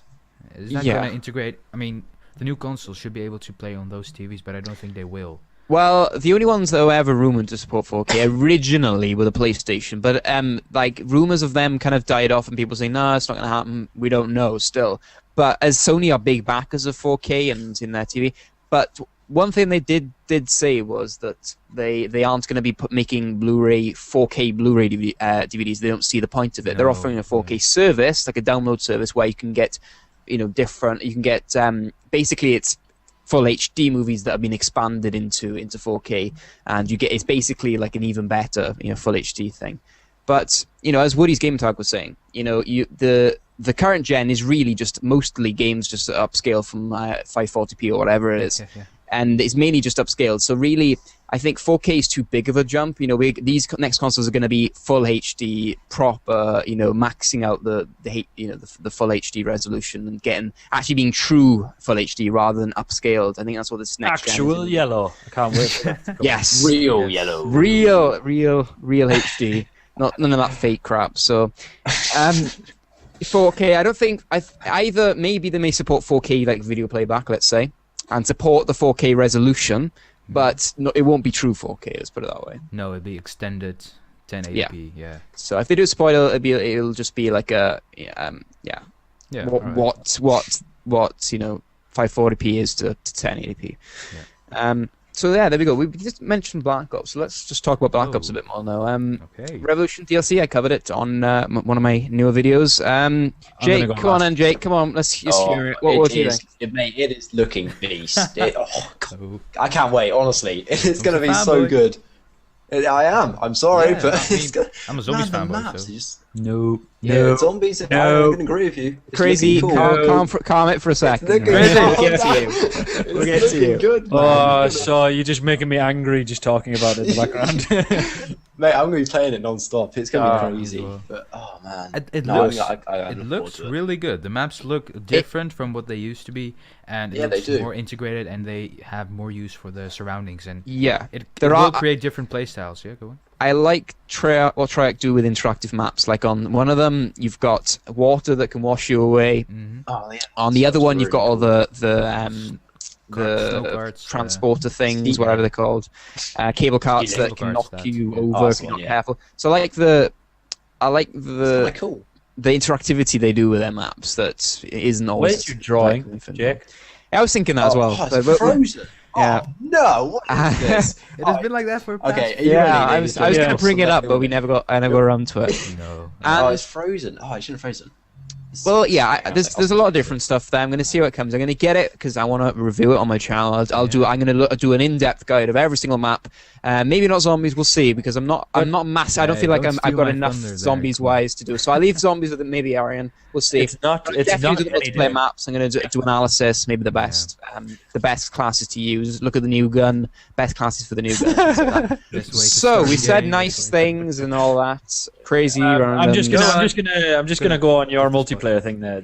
is that going to integrate? I mean, the new consoles should be able to play on those TVs, but I don't think they will. Well, the only ones that were ever rumored to support 4K originally were the PlayStation, but rumors of them kind of died off, and people say, "No, it's not going to happen. We don't know still." But as Sony are big backers of 4K and in their TV, but one thing they did say was that they aren't going to be making 4K Blu-ray DVDs. They don't see the point of it. They're offering a 4K service, like a download service, where you can get, different. You can get basically it's full HD movies that have been expanded into 4K, and it's basically like an even better full HD thing. But as Woody's Game Tag was saying, the current gen is really just mostly games just upscale from 540p or whatever it is, and it's mainly just upscaled. So really, I think 4K is too big of a jump. These next consoles are going to be full HD, proper, maxing out the full HD resolution and being true full HD rather than upscaled. I think that's what this next actual yellow. I can't wait. Yes, real yellow, real HD. None of that fake crap. So, 4K. I don't think either. Maybe they may support 4K video playback, let's say, and support the 4K resolution. But it won't be true 4K. Let's put it that way. No, it'll be extended 1080p. Yeah. So if they do spoil, it'll just be like a what 540p is to 1080p. So yeah, there we go. We just mentioned Black Ops, so let's just talk about Black Ops a bit more now. Okay. Revolution DLC, I covered it on one of my newer videos. Jake, come on, and Jake, come on, let's just hear it. What do you think? Mate, it is looking beast. God, I can't wait. Honestly, it's going to be so good. I am. I'm sorry, Yeah, but I mean, it's gonna, I'm a zombies man, the fanboy, maps so- are just No. zombies. I'm No. going to agree with you. It's Crazy, looking cool. calm it for a second. Looking We'll good. get to you. We'll get It's to looking you. good, man. Oh, so you're just making me angry just talking about it in the background. Mate, I'm going to be playing it non-stop. It's going to be crazy. well. But oh man, It No, looks, I it look forward looks to it. really good. The maps look different from what they used to be, and it Yeah, they looks do. more integrated, and they have more use for the surroundings, and Yeah, it there will are. create different playstyles. Yeah, go on. I like what Treyarch do with interactive maps. Like on one of them, you've got water that can wash you away. Oh, yeah. On the other Sounds one, you've got really all cool. the Snow carts, transporter things, steam whatever they're called, cable carts Cable that can carts knock that- you Oh, over that's if you're one, not yeah. careful. So I like the It's kinda cool. interactivity they do with their maps. That isn't always. Where's your drawing, infinite. Jake? I was thinking that as well. Oh, but- it's but- frozen. yeah. Oh, no, what is this? It has been like that for past Okay, are you Yeah, ready? I was going to bring it up, but I never got around to it. No. Oh, And it's frozen. Oh, I shouldn't have frozen. well, yeah, there's a lot of different stuff there. I'm going to see how it comes. I'm going to get it because I want to review it on my channel. I'm going to do an in-depth guide of every single map. Maybe not zombies. We'll see because I'm not massive. I don't Hey, feel like don't I've steal got my enough thunder there, zombies come on. wise to do. So I leave zombies with maybe Arian. We'll see. It's not Definitely do the any multiplayer day. maps. I'm going to do analysis. Maybe the best classes to use. Look at the new gun. Best classes for the new gun. things like that. Best way to So start we the said game, nice best way to- things and all that. Crazy. I'm random. just gonna go on your multiplayer thing there.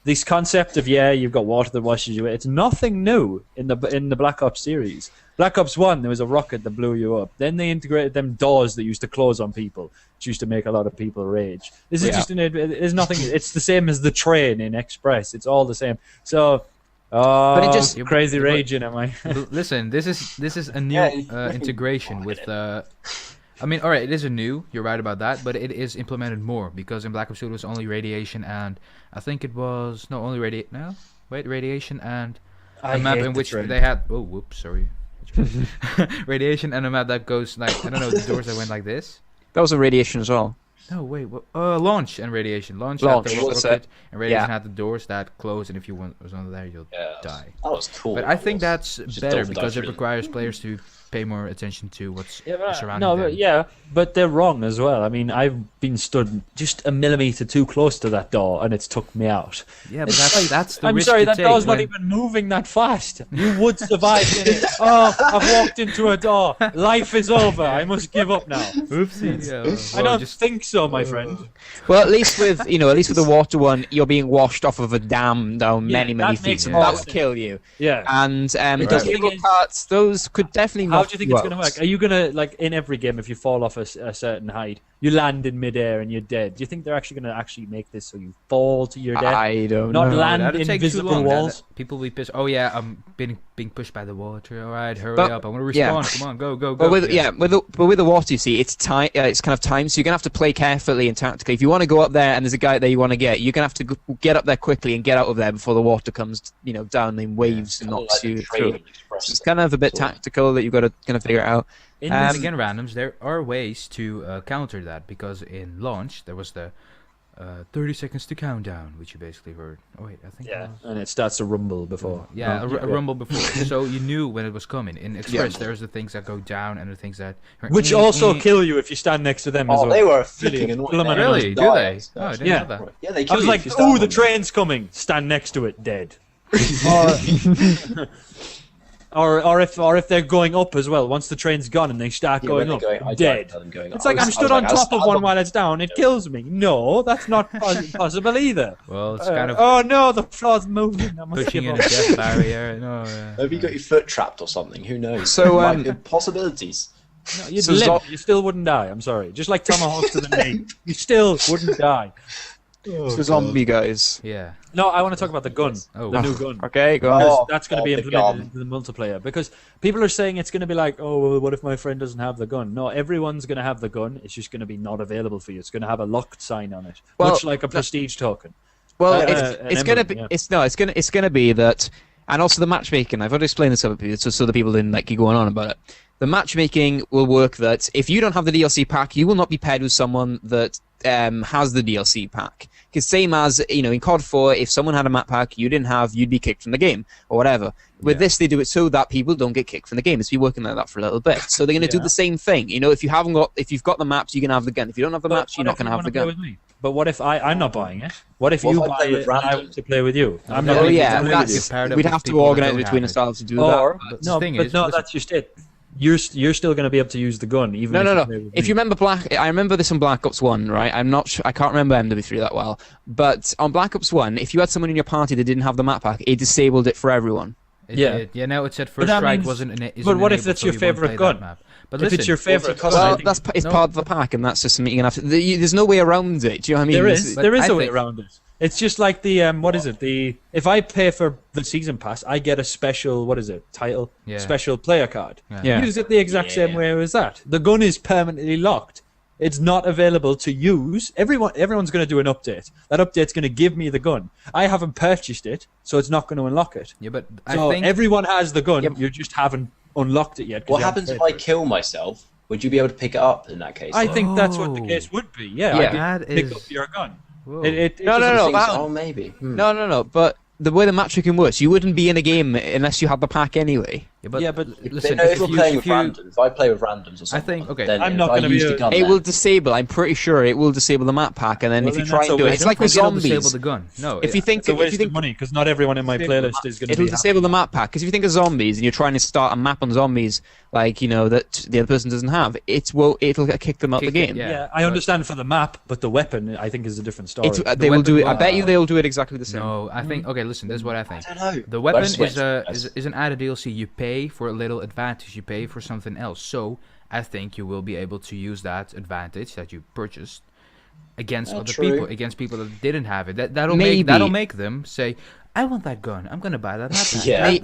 This concept of you've got water that washes you away. It's nothing new in the Black Ops series. Black Ops 1, there was a rocket that blew you up. Then they integrated them doors that used to close on people, which used to make a lot of people rage. This is just there's nothing. It's the same as the train in Express. It's all the same. So. But it just- crazy raging, am I? Listen, this is a new Yeah, integration with. I mean, all right, it is a new. You're right about that, but it is implemented more because in Black Ops 2 it was only radiation and I think it was radiation and a map in which they had. Oh, whoops, sorry. Radiation and a map that goes like I don't know the doors that went like this. That was a radiation as well. No, wait. Launch and radiation. Launch Launch, had the what's rocket, that? and radiation Yeah. had the doors that close, and if you was under there, you'll die. That was cool. But I think that's Just better double because dice, it really. requires players to pay more attention to what's Yeah, surrounding no, them. but they're wrong as well. I mean, I've been stood just a millimeter too close to that door, and it's took me out. Yeah, but that's the I'm risk sorry, you that take door's not when- even moving that fast. You would survive in it. Oh, I've walked into a door. Life is over. I must give up now. Oopsie. Yeah, I don't just think so, my friend. Well, at least with the water one, you're being washed off of a dam down Yeah, many that feet, makes and more that would sense. kill you. Yeah. And Right. those cable carts, those could definitely. How knock do you think you it's going to out. work? Are you going to, like, in every game, if you fall off a certain height, you land in midair and you're dead? Do you think they're actually going to actually make this so you fall to your death? I don't Not know. land that'd take too invisible long. walls? People will be pissed. Oh yeah, I'm being pushed by the water. All right, hurry But- up! I want to yeah. respawn. Come on, go. But with the water, you see, it's time. It's kind of time. So you're gonna have to play carefully and tactically. If you want to go up there and there's a guy there you want to get, you're gonna have to get up there quickly and get out of there before the water comes, down in waves and knocks you through. So it's kind of a bit tactical that you've got to kind of figure it out. In Um, this again randoms, there are ways to counter that because in launch there was the 30 seconds to countdown, which you basically heard. Oh wait, I think it Yeah, was. and it starts to rumble before. Yeah, No, a rumble before, so you knew when it was coming. In Express, there's the things that go down and the things that. Which also kill you if you stand next to them as Oh, well. they were flipping annoying. Kill 'em and Really? Do they? Oh, I didn't Yeah. know that. Yeah, they I kill was you like, if you stand ooh, the on them. train's coming. Stand next to it, dead. or if they're going up as well. Once the train's gone and they start Yeah, going when up, they're going, I dead. don't know them going It's up. like I I'm was- stood I on was like, top of I'll one stand while it's down. It kills me. No, that's not possible either. Well, it's kind of Oh no, the floor's moving. I must pushing give in up. a death barrier. No, Have you got your foot trapped or something? Who knows? So, Like, possibilities. No, you'd So live. zo- You still wouldn't die. I'm sorry. Just like tomahawk to the knee, you still wouldn't die. So zombie guys. yeah. No, I want to talk about the gun, Oh. the new gun. Okay, go on. Because Oh, that's going to be the implemented gun. into the multiplayer. Because people are saying it's going to be like, oh, well, what if my friend doesn't have the gun? No, everyone's going to have the gun. It's just going to be not available for you. It's going to have a locked sign on it, Well, much like a prestige token. Well, An it's gonna be emblem, it's gonna be that, and also the matchmaking. I've already explained this to other people, so the people didn't like keep going on about it. The matchmaking will work that if you don't have the DLC pack, you will not be paired with someone that has the DLC pack. Because same as, in COD 4, if someone had a map pack you didn't have, you'd be kicked from the game, or whatever. With this, they do it so that people don't get kicked from the game. It's been working like that for a little bit. So they're going to do the same thing. If you've got the maps, you can have the gun. If you don't have the maps, you're not going to have the gun. With me? But what if I'm not buying it? What if you buy it and I want to play with you? I'm not Oh going yeah, to play with you. we'd have to organise between ourselves to do Or, that. no, that's just it. You're still going to be able to use the gun, even No. if If you remember I remember this on Black Ops 1, right? I'm not sure, I can't remember MW3 that well, but on Black Ops 1, if you had someone in your party that didn't have the map pack, it disabled it for everyone. Now it said First Strike wasn't. But what if that's your favorite gun? But if it's your favorite, well, it's part of the pack, and that's just something you're gonna have to. There's no way around it. Do you know what I mean? There is a way around it. It's just like the what is it? If I pay for the season pass, I get a special title, special player card. Yeah. Use it the exact same way as that. The gun is permanently locked. It's not available to use. Everyone's going to do an update. That update's going to give me the gun. I haven't purchased it, so it's not going to unlock it. Yeah, but so everyone has the gun. You just haven't unlocked it yet. What happens if I kill myself? Would you be able to pick it up in that case? I think that's what the case would be. Yeah, pick up your gun. No. Oh, maybe. No. But the way the matchmaking works, you wouldn't be in a game unless you had the pack anyway. But listen, if we're playing with randoms, if I play with randoms or something, then I'm not going to be. It will disable. I'm pretty sure it will disable the map pack, and then if you try and do it, it's like with zombies. Disable the gun. No, if you think it's a waste of money because not everyone in my playlist is going to. It'll disable the map pack because if you think of zombies and you're trying to start a map on zombies, that the other person doesn't have, it'll kick them out the game. Yeah, I understand for the map, but the weapon I think is a different story. They will do it. I bet you they'll do it exactly the same. No, I think. Okay, listen. This is what I think. I don't know. The weapon is an added DLC. You pay for a little advantage. You pay for something else. So I think you will be able to use that advantage that you purchased against other people, against people that didn't have it. That'll make them say, I want that gun. I'm gonna buy that map. Trust me,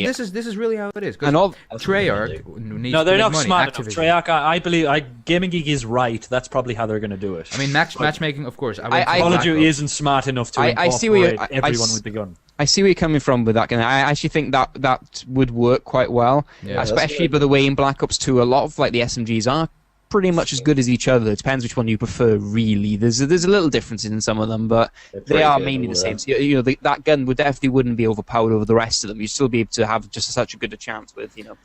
this is really how it is. And all Treyarch needs no, they're to make not money. smart enough. Treyarch, I believe, Gaming Geek is right. That's probably how they're gonna do it. I mean, matchmaking, of course. Call of Duty isn't smart enough to incorporate everyone with the gun. I see where you're coming from with that. I actually think that would work quite well, especially by the way in Black Ops 2, a lot of the SMGs are pretty much as good as each other. It depends which one you prefer, really. There's a little difference in some of them, but they are mainly the same. So, that gun wouldn't be overpowered over the rest of them. You'd still be able to have just such a good a chance with an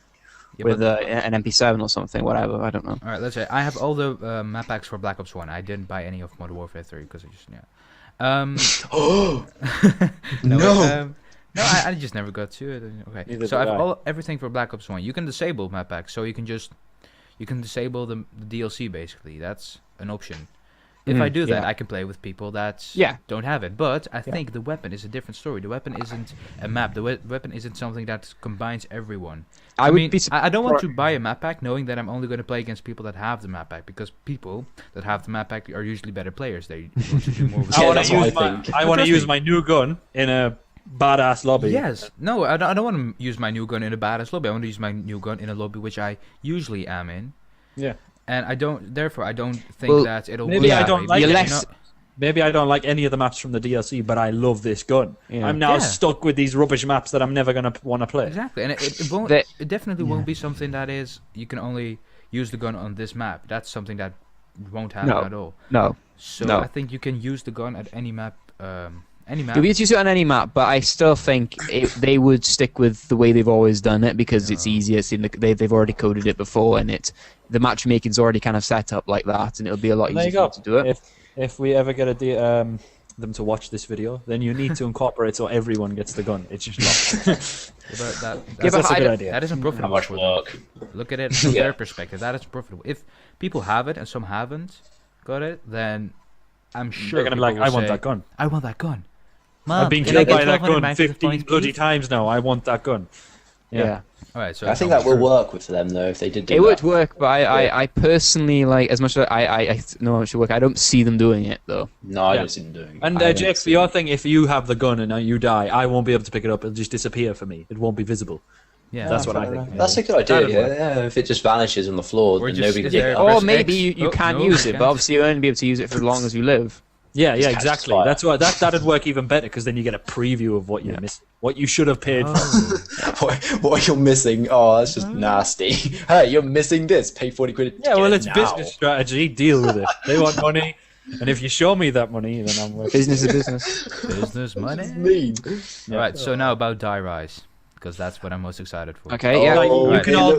MP7 or something, whatever. I don't know. All right, let's say I have all the map packs for Black Ops 1. I didn't buy any of Modern Warfare 3 because I just no, I just never got to it. Okay, so I have everything for Black Ops 1. You can disable map packs, so you can disable the DLC basically. That's an option. If I do that, I can play with people that don't have it. But I think the weapon is a different story. The weapon isn't a map. The weapon isn't something that combines everyone. I don't want to buy a map pack knowing that I'm only going to play against people that have the map pack, because people that have the map pack are usually better players. They want to do more with I want to use my new gun in a badass lobby. Yes. No, I don't want to use my new gun in a badass lobby. I want to use my new gun in a lobby which I usually am in. Yeah. And I don't think that it'll maybe work. I don't like it. Maybe I don't like any of the maps from the DLC, but I love this gun. Yeah. I'm now stuck with these rubbish maps that I'm never going to want to play. Exactly, and it won't. It definitely won't be something that is you can only use the gun on this map. That's something that won't happen at all. No. So I think you can use the gun at any map. Any map. You'll be able to use it on any map, but I still think they would stick with the way they've always done it because it's easier. They've already coded it before, and the matchmaking's already kind of set up like that, and it'll be a lot easier to do it. If we ever get them to watch this video, then you need to incorporate so everyone gets the gun. It's just locked. That's a good idea. That isn't profitable. How much work? Look at it from their perspective. That is profitable. If people have it and some haven't got it, then I'm sure they're gonna be like, I want that gun. I want that gun. Mom, I've been killed by that gun 15 bloody times now. I want that gun. Yeah. All right, so I think that will work with them though if they did. It would work, but I personally as much as I know how much it work. I don't see them doing it though. No, I don't see them doing it. And Jake, for your thing, if you have the gun and you die, I won't be able to pick it up. It'll just disappear for me. It won't be visible. Yeah, that's what I think. That's a good idea. Yeah, if it just vanishes on the floor, then nobody can pick it up. Or maybe you can use it, but obviously you only be able to use it for as long as you live. Yeah, Just catches exactly. fire. That's why that'd work even better because then you get a preview of what you missed, what you should have paid for. What you're missing? Oh, that's just nasty. Hey, you're missing this. Pay 40 quid. to Yeah, get well, it it's now. business strategy. Deal with it. They want money, and if you show me that money, then I'm working. Business is business. Business money. Mean. Alright, so now about Die Rise, because that's what I'm most excited for. Okay, yeah. Oh, You can all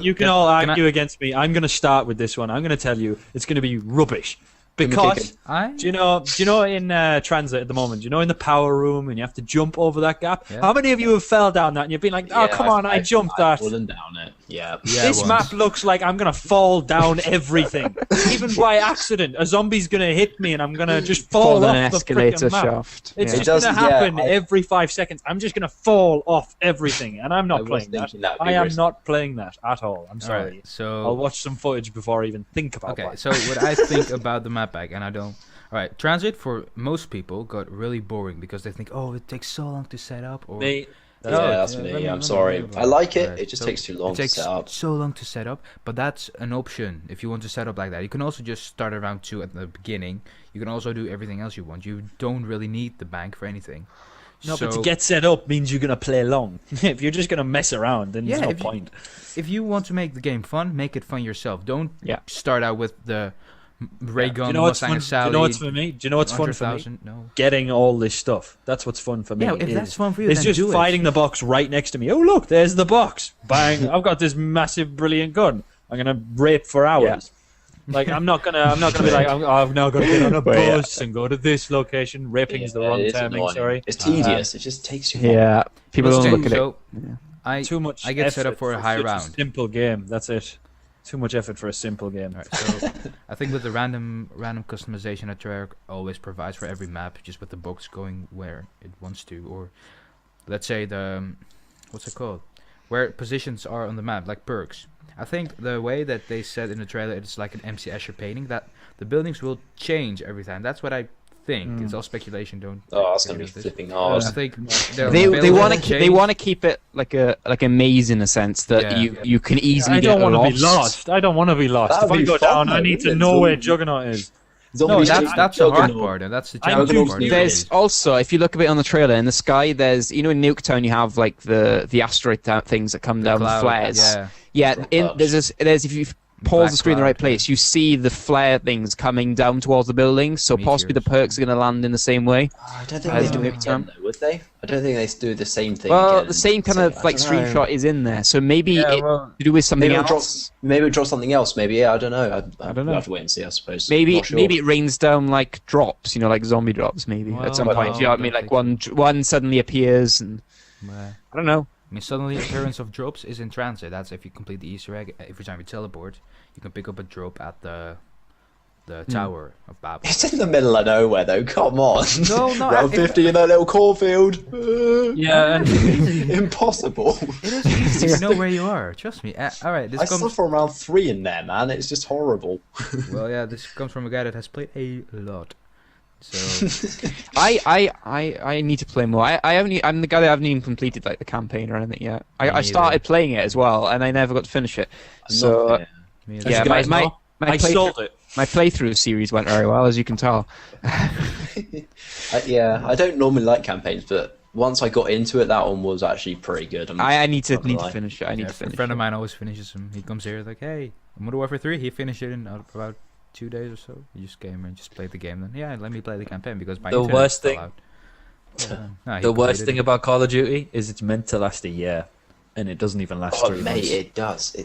Can argue against me. I'm going to start with this one. I'm going to tell you it's going to be rubbish. Because do you know in transit at the moment? Do you know in the power room and you have to jump over that gap? Yeah. How many of you have fell down that and you've been like, "Oh, come on, I jumped I've that." fallen down it. Yeah. Yeah, This once. map looks like I'm gonna fall down everything, even by accident. A zombie's gonna hit me and I'm gonna just fall Fall on off an the escalator frickin' map. shaft. It's Yeah. just does- gonna yeah, happen I- every 5 seconds. I'm just gonna fall off everything, and I'm I not was playing that. thinking that'd be I am risky. not playing that at all. I'm sorry. Alright, so I'll watch some footage before I even think about okay, why. so what I think about the map pack, and I don't. Alright, Transit for most people got really boring because they think, oh, it takes so long to set up, or Me, Yeah, that's me. I'm sorry. I like it. It just takes too long it to takes set up. so long to set up, but that's an option if you want to set up like that. You can also just start around 2 at the beginning. You can also do everything else you want. You don't really need the bank for anything. No, so, but to get set up means you're gonna play long. If you're just gonna mess around, then there's Yeah, no if you- point. if you want to make the game fun, make it fun yourself. Don't Yeah. start out with the ray Do gun, you know what's Mustang fun? and Do Sally. you know what's for me? Do you know what's fun for me? 100,000? No. Getting all this stuff. That's what's fun for me. Yeah, if is- that's fun for you, it's then just do it. fighting the box right next to me. Oh look, there's the box. Bang! I've got this massive, brilliant gun. I'm gonna rape for hours. Like I'm not gonna be like I've now got to get on a bus and go to this location. Raping's the Yeah, wrong it is terming. annoying. Sorry, It's tedious. It just takes you long. Yeah, people Let's don't change- look at it. so, I too much. I get set up effort for a high such round. simple game. That's it. Too much effort for a simple game. Alright, so I think with the random customization that Treyarch always provides for every map, just with the box going where it wants to, or let's say the what's it called, where positions are on the map, like perks. I think the way that they said in the trailer, it's like an MC Escher painting, that the buildings will change every time. That's what I think. It's all speculation. Don't. Oh, that's take gonna be it as this. flipping hard. I think They want to change. they want to keep it like a maze in a sense that Yeah. you can easily I get don't want to lost. be lost. I don't want to be lost. That'd If I be go fun, down, I though, need to wouldn't it? know where Zombies- Juggernaut is. Zombies No, chasing that's the hard Juggernaut. part, and that's the I'm challenging used part. to There's also, if you look a bit on the trailer, in the sky, there's, you know, in Nuketown, you have like the asteroid things that come down with cloud, flares. yeah. Yeah, Clouds. there's if you pause Black the screen in the cloud, right place, you see the flare things coming down towards the buildings. So possibly the Meteors. perks are going to land in the same way. I don't think As they do do it again, though, would they? I don't think they do the same thing Well, again. the same kind So, of I like don't know. screenshot is in there. So maybe Yeah, it well, to do with something Maybe it'll else. draw something else. Maybe, yeah, I don't know. I don't know. We'll have to wait and see, I suppose. Maybe Not sure. maybe it rains down like drops, you know, like zombie drops. Maybe Well, at some no, point, you know what I mean? don't Like think one suddenly appears, and Yeah. I don't know. I mean, suddenly appearance of drops is in transit. That's if you complete the Easter egg. Every time you teleport, you can pick up a drop at the Tower of Babel. It's in the middle of nowhere, though. Come on. No, no, Round if- 50 in that little cornfield. Yeah, and Impossible. It is easy to know where you are. Trust me. All right, I this comes. suffer around 3 in there, man. It's just horrible. Well, yeah, this comes from a guy that has played a lot. So I need to play more. I'm the guy that haven't even completed like the campaign or anything yet. I neither. started playing it as well, and I never got to finish it. I'm So not- me as as yeah, you guys know, I sold it. my playthrough series went very well, as you can tell. yeah, I don't normally like campaigns, but once I got into it, that one was actually pretty good. I need to Not gonna lie. finish it. I need Yeah, to a finish friend it. of mine always finishes them. He comes here like, hey, Modern Warfare 3. He finished it in about 2 days or so. He just came and just played the game. Then yeah, let me play the campaign because my The internet worst fell thing- out. No, he The worst completed thing it. about Call of Duty is it's meant to last a year, and it doesn't even last Oh, 3 mate, months. it does.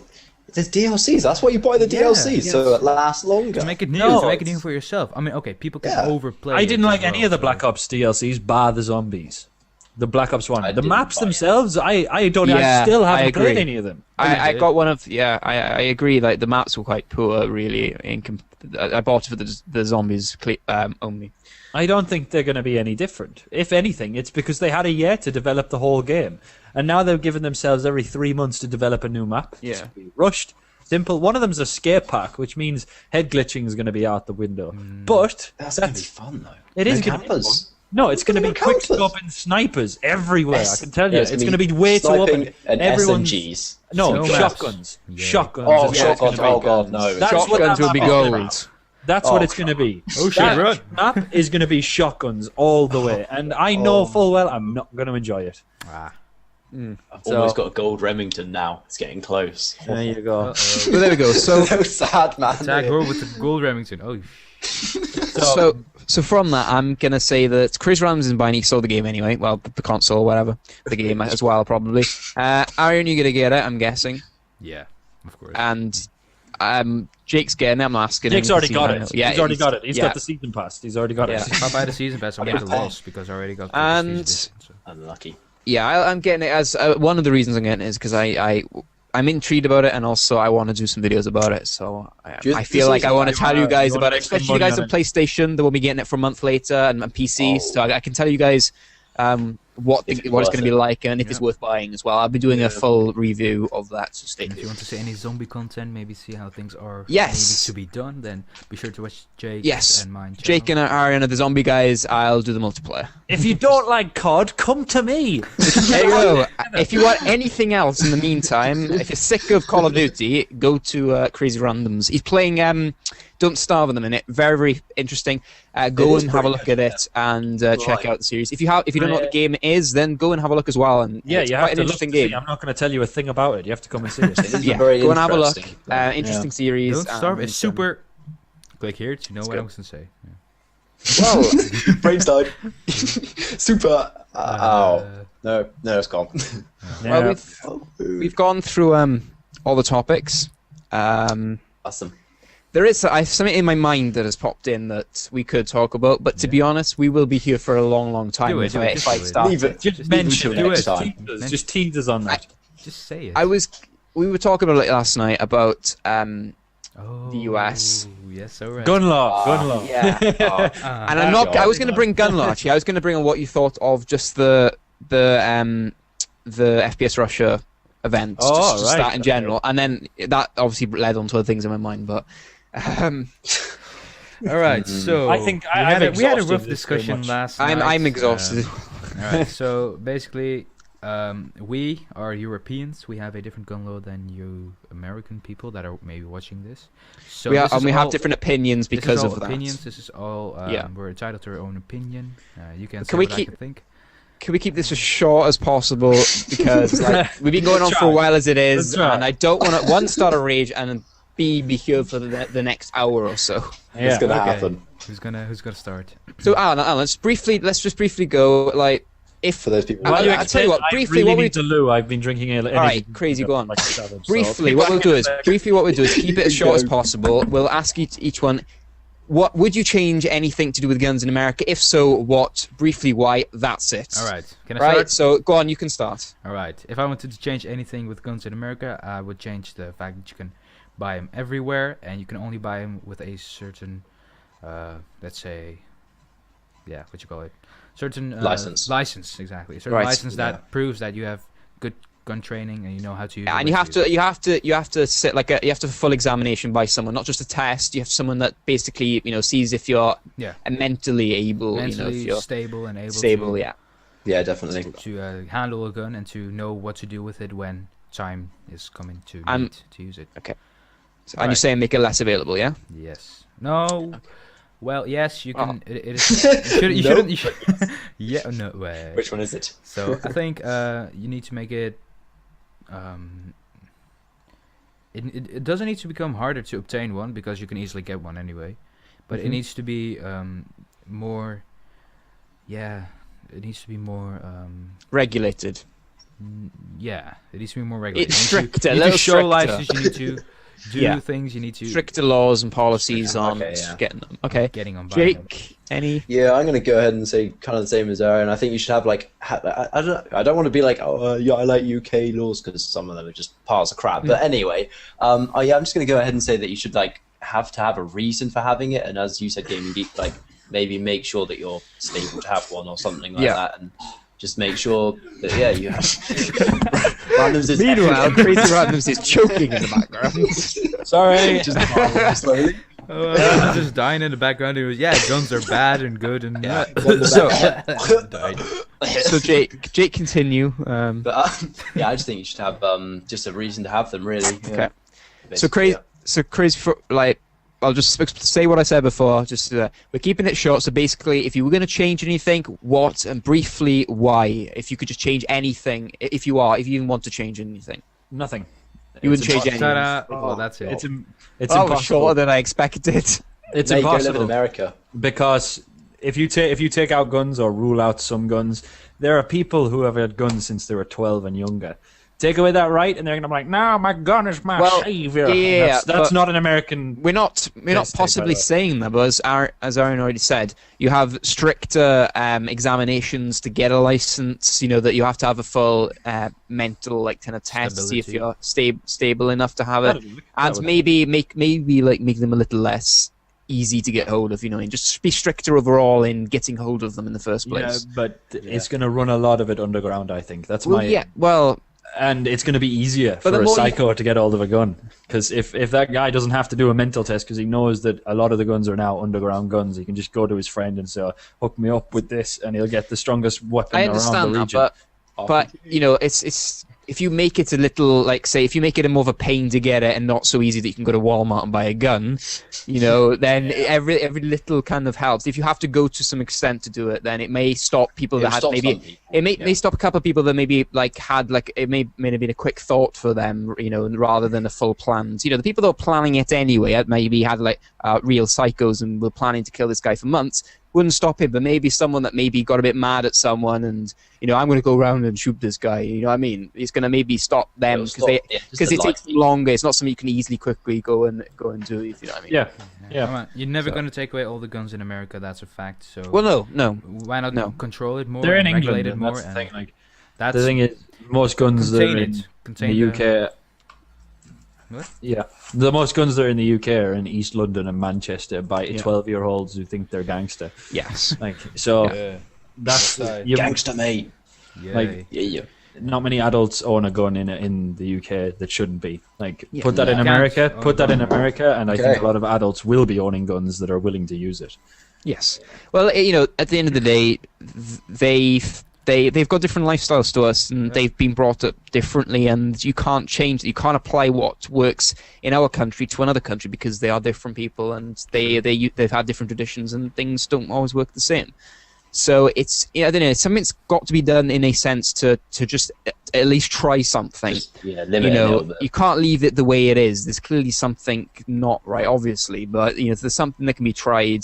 There's DLCs. That's why you buy the Yeah, DLCs, so it lasts longer. to make it new, No, to make it new it's- for yourself. I mean, okay, people can Yeah. overplay. I it didn't as like any well, of the so- Black Ops DLCs, bar the zombies. The Black Ops 1. I The didn't maps buy it. themselves, I don't. I Yeah, still I haven't played agree. any of them. I did. got one of I agree. Like the maps were quite poor, really. I bought it for the zombies only. I don't think they're going to be any different. If anything, it's because they had a year to develop the whole game, and now they've given themselves every 3 months to develop a new map. It's Yeah. gonna be rushed. Simple. One of them's a skate pack, which means head glitching is going to be out the window. But That's gonna be fun though. It is No gonna be campers. no, it's going to be No quick campers. scope and snipers everywhere. Yes. I can tell you, Yeah, it's going to be way too sniping open. and Everyone's SMGs. no So shotguns, Yeah. shotguns. Oh, is shotguns! what's gonna Oh be. god, no! That's what Shotguns that will be map is gold. about. That's what it's going to be. Oh shit, run! Map is going to be shotguns all the way, and I know full well I'm not going to enjoy it. I've almost got a gold Remington now. It's getting close. There you go. Well, there we go. So sad, man. Tag her with the gold Remington. Oh. So from that, I'm gonna say that Chris Rams and Pyonic saw the game anyway. Well, the console, whatever, the game as well, probably. Aaron, you're gonna get it, I'm guessing. Yeah, of course. And Jake's getting it. I'm asking. Jake's him already to got see it. it. Yeah, He's already got it. He's yeah. got the season pass. He's already got it. If I buy the season pass, I'll make a loss because I already got the And- prestige edition, so. Unlucky. Yeah, I'm getting it as one of the reasons I'm getting it is because I'm intrigued about it, and also I want to do some videos about it. So I feel like I want to tell you guys about it, especially you guys on PlayStation. They will be getting it for a month later, and PC. So I can tell you guys what it's going to be like, and if it's worth buying as well. I'll be doing a full review of that. So stay And if you tuned. want to see any zombie content, maybe see how things are Yes. maybe to be done, then be sure to watch Jake Yes, and mine. Jake and Arian are the zombie guys. I'll do the multiplayer. If you don't like COD, come to me. There you go. If you want anything else in the meantime, if you're sick of Call of Duty, go to Crazy Randoms. He's playing Don't Starve in the minute. Very, very interesting. Go is and have a pretty look at it and check out the series. If you don't know what the game is, then go and have a look as well. And Yeah, it's you quite have an to look interesting to see. game. I'm not going to tell you a thing about it. You have to come and see it. It is Yeah, very go and have a look. interesting. Interesting series. Don't Starve is and, super. Click here to know what good. I was going to say. Yeah. Well, brain's died. Super. No, it's gone. Well, we've gone through all the topics. Awesome. There is something in my mind that has popped in that we could talk about, but to be honest, we will be here for a long, long time Do it, if do I, it, if I just do it. start. Leave it. Just Leave mention it till it. next time. Just tease us on that. Just say it. We were talking about it last night about oh, the US. Yes, alright. Gun law. Yeah. Uh-huh. And I was going to bring gun law. Actually, I was going to bring on what you thought of just the FPS Russia event, Oh, just right. that in general, and then that obviously led on to other things in my mind. But All right, so I think we had a rough exhausted this very discussion much. last night. I'm exhausted. All right, so basically, we are Europeans. We have a different gun law than you American people that are maybe watching this. So we this is have all- different opinions this is because all of that. opinions. This is all. Yeah. We're entitled to our own opinion. You can say Can we what I keep- can think. Can we keep this as short as possible because we've been going on for a while as it is, Let's try. and I don't want to one start a rage and be here for the next hour or so. It's gonna Okay. happen. Who's gonna start? So Alan, let's just briefly go like if For those people. I'll Well, tell you what, I briefly, really what we need to loo. I've been drinking a All right, crazy, go on. like a savage, so- briefly what we'll do is keep it as short as possible. We'll ask each one, what would you change anything to do with guns in America? If so, what? Briefly, why? That's it. All right, can I Right. start? So go on, you can start. All right. If I wanted to change anything with guns in America, I would change the fact that you can buy them everywhere, and you can only buy them with a certain, let's say, what you call it, certain License. License, exactly. A certain Right. license Yeah. that proves that you have good gun training and you know how to use it. And you when have use it. you have to sit you have to full examination by someone, not just a test. You have someone that basically sees if you're Yeah. mentally able, mentally if you're stable and able stable. to, Yeah. Yeah, definitely. to handle a gun and to know what to do with it when time is coming to And- need to use it. So, and you're Alright. saying make it less available, yeah? Yes. No. Well, yes, you Oh. can. It is. You shouldn't. You should, yeah. No way. Which one is it? So I think you need to make it. It doesn't need to become harder to obtain one because you can easily get one anyway, but it needs to be more. Yeah, it needs to be more. Regulated. Yeah, it needs to be more regulated. It's You need to- stricter, a you need little to show stricter. license. You need to do Yeah. things. You need to Stricter laws and policies on Okay, yeah. getting them. Okay. getting on. buying them. Jake, any? Yeah, I'm gonna go ahead and say kind of the same as Aaron. I think you should have like I don't want to be like yeah, I like UK laws because some of them are just piles of crap. But anyway, I'm just gonna go ahead and say that you should like have to have a reason for having it, and as you said, Gaming Geek, like maybe make sure that you're stable to have one or something like that, and just make sure that you have. Randoms is Meanwhile, Crazy Randoms is choking in the background. Sorry. just slowly. I'm just dying in the background. It was guns are bad and good and So, died. so Jake, continue. But I just think you should have just a reason to have them, really. Okay. So crazy for I'll just say what I said before. Just we're keeping it short. So basically, if you were going to change anything, what, and briefly why? If you could just change anything, if you even want to change anything, Nothing. you wouldn't change anything. Well, that's it. It's impossible. Shorter than I expected. It's Now you go live in impossible America. because if you take out guns or rule out some guns, there are people who have had guns since they were 12 and younger. Take away that right, and they're gonna be like, "No, my gun is my savior." Yeah, that's not an American. We're not possibly saying that, but as Aaron already said, you have stricter examinations to get a license. You know that you have to have a full mental kind of test to see if you're stable enough to have it, and maybe make them a little less easy to get hold of, and just be stricter overall in getting hold of them in the first place. Yeah, but it's going to run a lot of it underground, I think. That's and it's going to be easier for a psycho to get hold of a gun. Because if that guy doesn't have to do a mental test because he knows that a lot of the guns are now underground guns, he can just go to his friend and say, hook me up with this, and he'll get the strongest weapon around the region. But it's if you make it a little, if you make it more of a pain to get it and not so easy that you can go to Walmart and buy a gun, then every little kind of helps. If you have to go to some extent to do it, then it may stop people that had maybe... It may stop a couple of people that maybe had it may have been a quick thought for them, rather than a full plan. The people that were planning it anyway, maybe had real psychos and were planning to kill this guy for months, wouldn't stop him. But maybe someone that maybe got a bit mad at someone and I'm going to go around and shoot this guy. You know what I mean? It's going to maybe stop them because it takes longer. It's not something you can quickly go and do. If you know what I mean? Yeah. Come on. You're never going to take away all the guns in America. That's a fact. So no. Why not control it more? They're in regulate England. It more. That's the thing. That's the thing is, most guns that are in the UK. What? Yeah, the most guns that are in the UK are in East London and Manchester by 12-year-olds who think they're gangster. Yes. That's gangster, mate. Not many adults own a gun in the UK that shouldn't be. Put that in America. Put that in America, and I think a lot of adults will be owning guns that are willing to use it. Yes. Well, at the end of the day, they've got different lifestyles to us, and they've been brought up differently, and you can't change it. You can't apply what works in our country to another country because they are different people, and they've had different traditions, and things don't always work the same. So it's I don't know. Something's got to be done in a sense to just at least try something. Limit it a little bit. You can't leave it the way it is. There's clearly something not right, obviously, but if there's something that can be tried.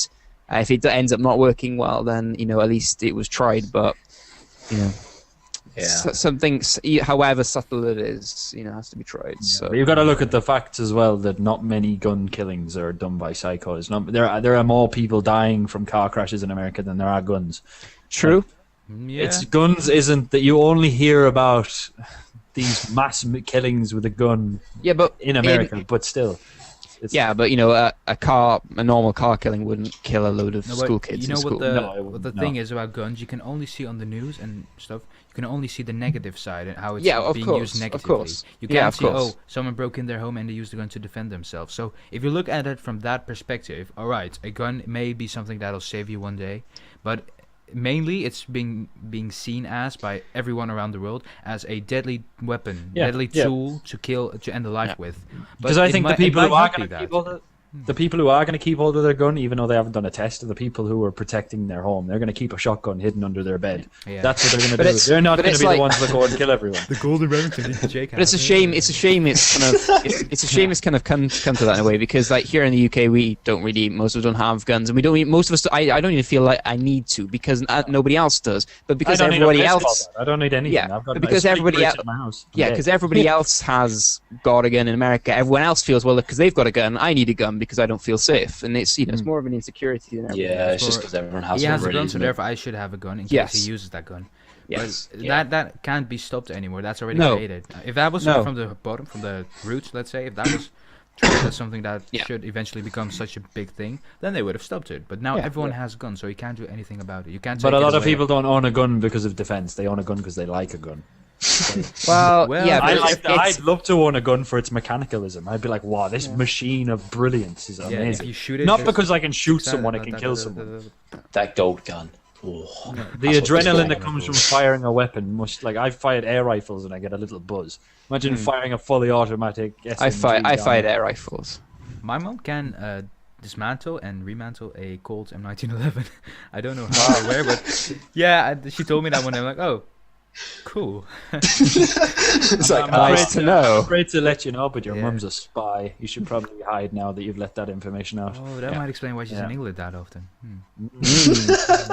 If it ends up not working well, then at least it was tried. But something, however subtle it is, has to be tried. Yeah. So but you've got to look at the facts as well that not many gun killings are done by psychos. There are more people dying from car crashes in America than there are guns. True. It's guns isn't that you only hear about these mass killings with a gun. Yeah, but in America, but still. But a normal car killing wouldn't kill a load of school kids. You know in what the thing is about guns? You can only see on the news and stuff. You can only see the negative side and how it's being used negatively. Of course. You can't see someone broke in their home and they used the gun to defend themselves. So if you look at it from that perspective, all right, a gun may be something that'll save you one day, but mainly it's being seen as by everyone around the world as a deadly weapon, deadly tool to end a life with. Because I think the people who are going to keep hold of their gun, even though they haven't done a test, are the people who are protecting their home. They're going to keep a shotgun hidden under their bed. That's what they're going to do. They're not going to be the ones that go and kill everyone. The Golden Remington, Jake. But it's a shame. It's a shame. It's kind of come to that in a way because here in the UK we don't really, most of us don't have guns, and we don't. Most of us, I don't even feel like I need to because nobody else does. But because everybody else, I don't need anything. Yeah, I've got because everybody else, in my house. because everybody else has got a gun in America. Everyone else feels because they've got a gun, I need a gun because I don't feel safe, and it's it's more of an insecurity than everything. Yeah, it's just because everyone has. He has a already, gun, so therefore I should have a gun in case he uses that gun. Yes. But that can't be stopped anymore. That's already created. If that was from the bottom, from the roots, let's say, if that was treated as something that should eventually become such a big thing, then they would have stopped it. But now everyone has guns, so you can't do anything about it. You can't. But a lot of people don't own a gun because of defense. They own a gun because they like a gun. I'd love to own a gun for its mechanicalism. I'd be like, wow, this machine of brilliance is amazing. You shoot it, not because I can shoot someone, I can kill someone. That gold gun. The adrenaline that comes from firing a weapon must, I've fired air rifles and I get a little buzz. Imagine firing a fully automatic SMG. I fired air rifles. My mom can dismantle and remantle a Colt M1911. I don't know how or where, but yeah, she told me that one. I'm like, oh, cool. It's like, I'm nice to know. I'm afraid to let you know, but your Yeah. mum's a spy. You should probably hide now that you've let that information out. Oh, that Yeah. might explain why she's Yeah. in England that often.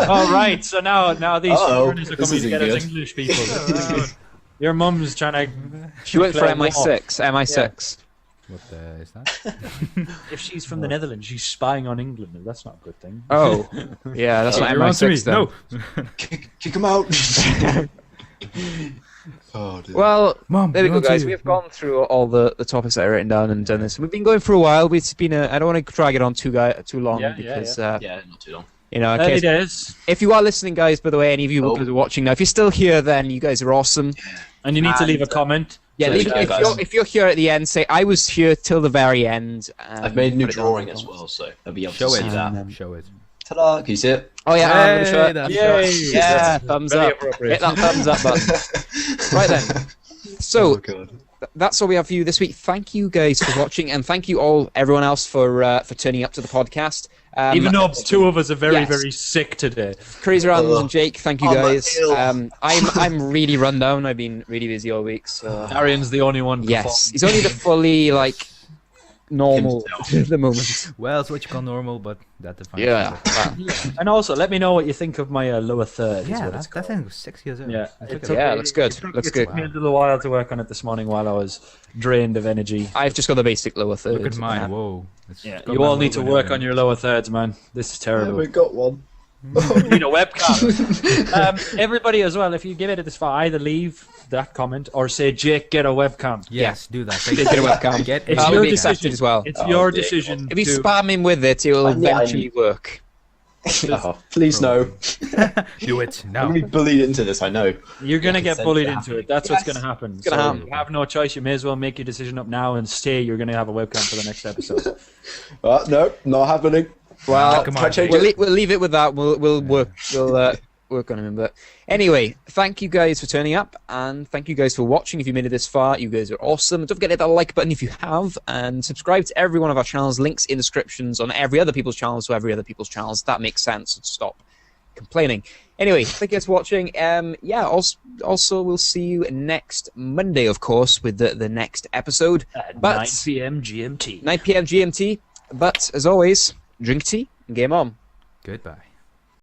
All right, so now these Uh-oh, foreigners are this coming isn't together as good. English people. Your mum's trying to. She went for Play MI6. MI6. What is that? If she's from the Netherlands, she's spying on England. That's not a good thing. Oh, yeah, that's not You're on to me. MI6 then. No. Kick him out. Oh, dear. Well, Mom, there we you're go, on to guys. you. We've gone through all the topics that I written down and done this. We've been going for a while. It's been I don't want to drag it on too long Yeah, because Yeah, not too long. you know. in 30 case- days. if you are listening, guys, by the way, any of you Oh. who are watching now, if you're still here, then you guys are awesome. And you need to leave a And, comment. Yeah, So leave, yeah, if, guys. you're here at the end, say I was here till the very end. I've made a new put it down in drawing the as comments. well, so I'll be able Show to it. see that. Show it. Ta-da! Can you see it? Oh yeah, I'm gonna show Hey, it. that's Yay! Yeah, thumbs Very up. appropriate. Hit that thumbs up button. Right then. So that's all we have for you this week. Thank you guys for watching, and thank you everyone else for turning up to the podcast. Even though two of us are very, yes. very sick today. Crazy Random and Jake, thank you Oh, my guys. ill. I'm really run down. I've been really busy all week. So Arian's the only one. yes, he's only the fully normal at the moment. Well, it's what you call normal, but that defines. Yeah. it. And also, let me know what you think of my lower third. is Yeah, what it's that called. thing was 6 years old. Yeah, Look at took that. Yeah, me- looks good. It took, Looks it took good. me a little while to work on it this morning while I was drained of energy. I've just got the basic lower third. Look at mine. Whoa. It's Yeah, got you my all need to logo and work on everything. your lower thirds, man. This is I terrible. haven't got one. You need a webcam. Everybody as well, if you give it this far, either leave that comment or say, Jake, get a webcam. Yes, do that. Get a webcam. Get It's That'll your be accepted decision as well. It's Oh, your Dick. decision. If you to- spam him with it, it will Yeah, I eventually work. Oh, please no. Do it I'm now. gonna be bullied into this. I know. You're going to get Consent bullied to into happen. it. That's what's Yes. going to happen. gonna So happen. You have no choice. You may as well make your decision up now and stay. You're going to have a webcam for the next episode. No, not happening. Well, Come Can I on. change we'll, it? we'll leave it with that. We'll work. We'll work on him. But anyway, thank you guys for turning up, and thank you guys for watching. If you made it this far, you guys are awesome. Don't forget to hit that like button if you have, and subscribe to every one of our channels. Links in descriptions on every other people's channels, so every other people's channels. That makes sense. So stop complaining. Anyway, thank you guys for watching. Yeah. Also, we'll see you next Monday, of course, with the next episode. At But 9 p.m. GMT. 9 p.m. GMT. But as always, drink tea and game on. Goodbye.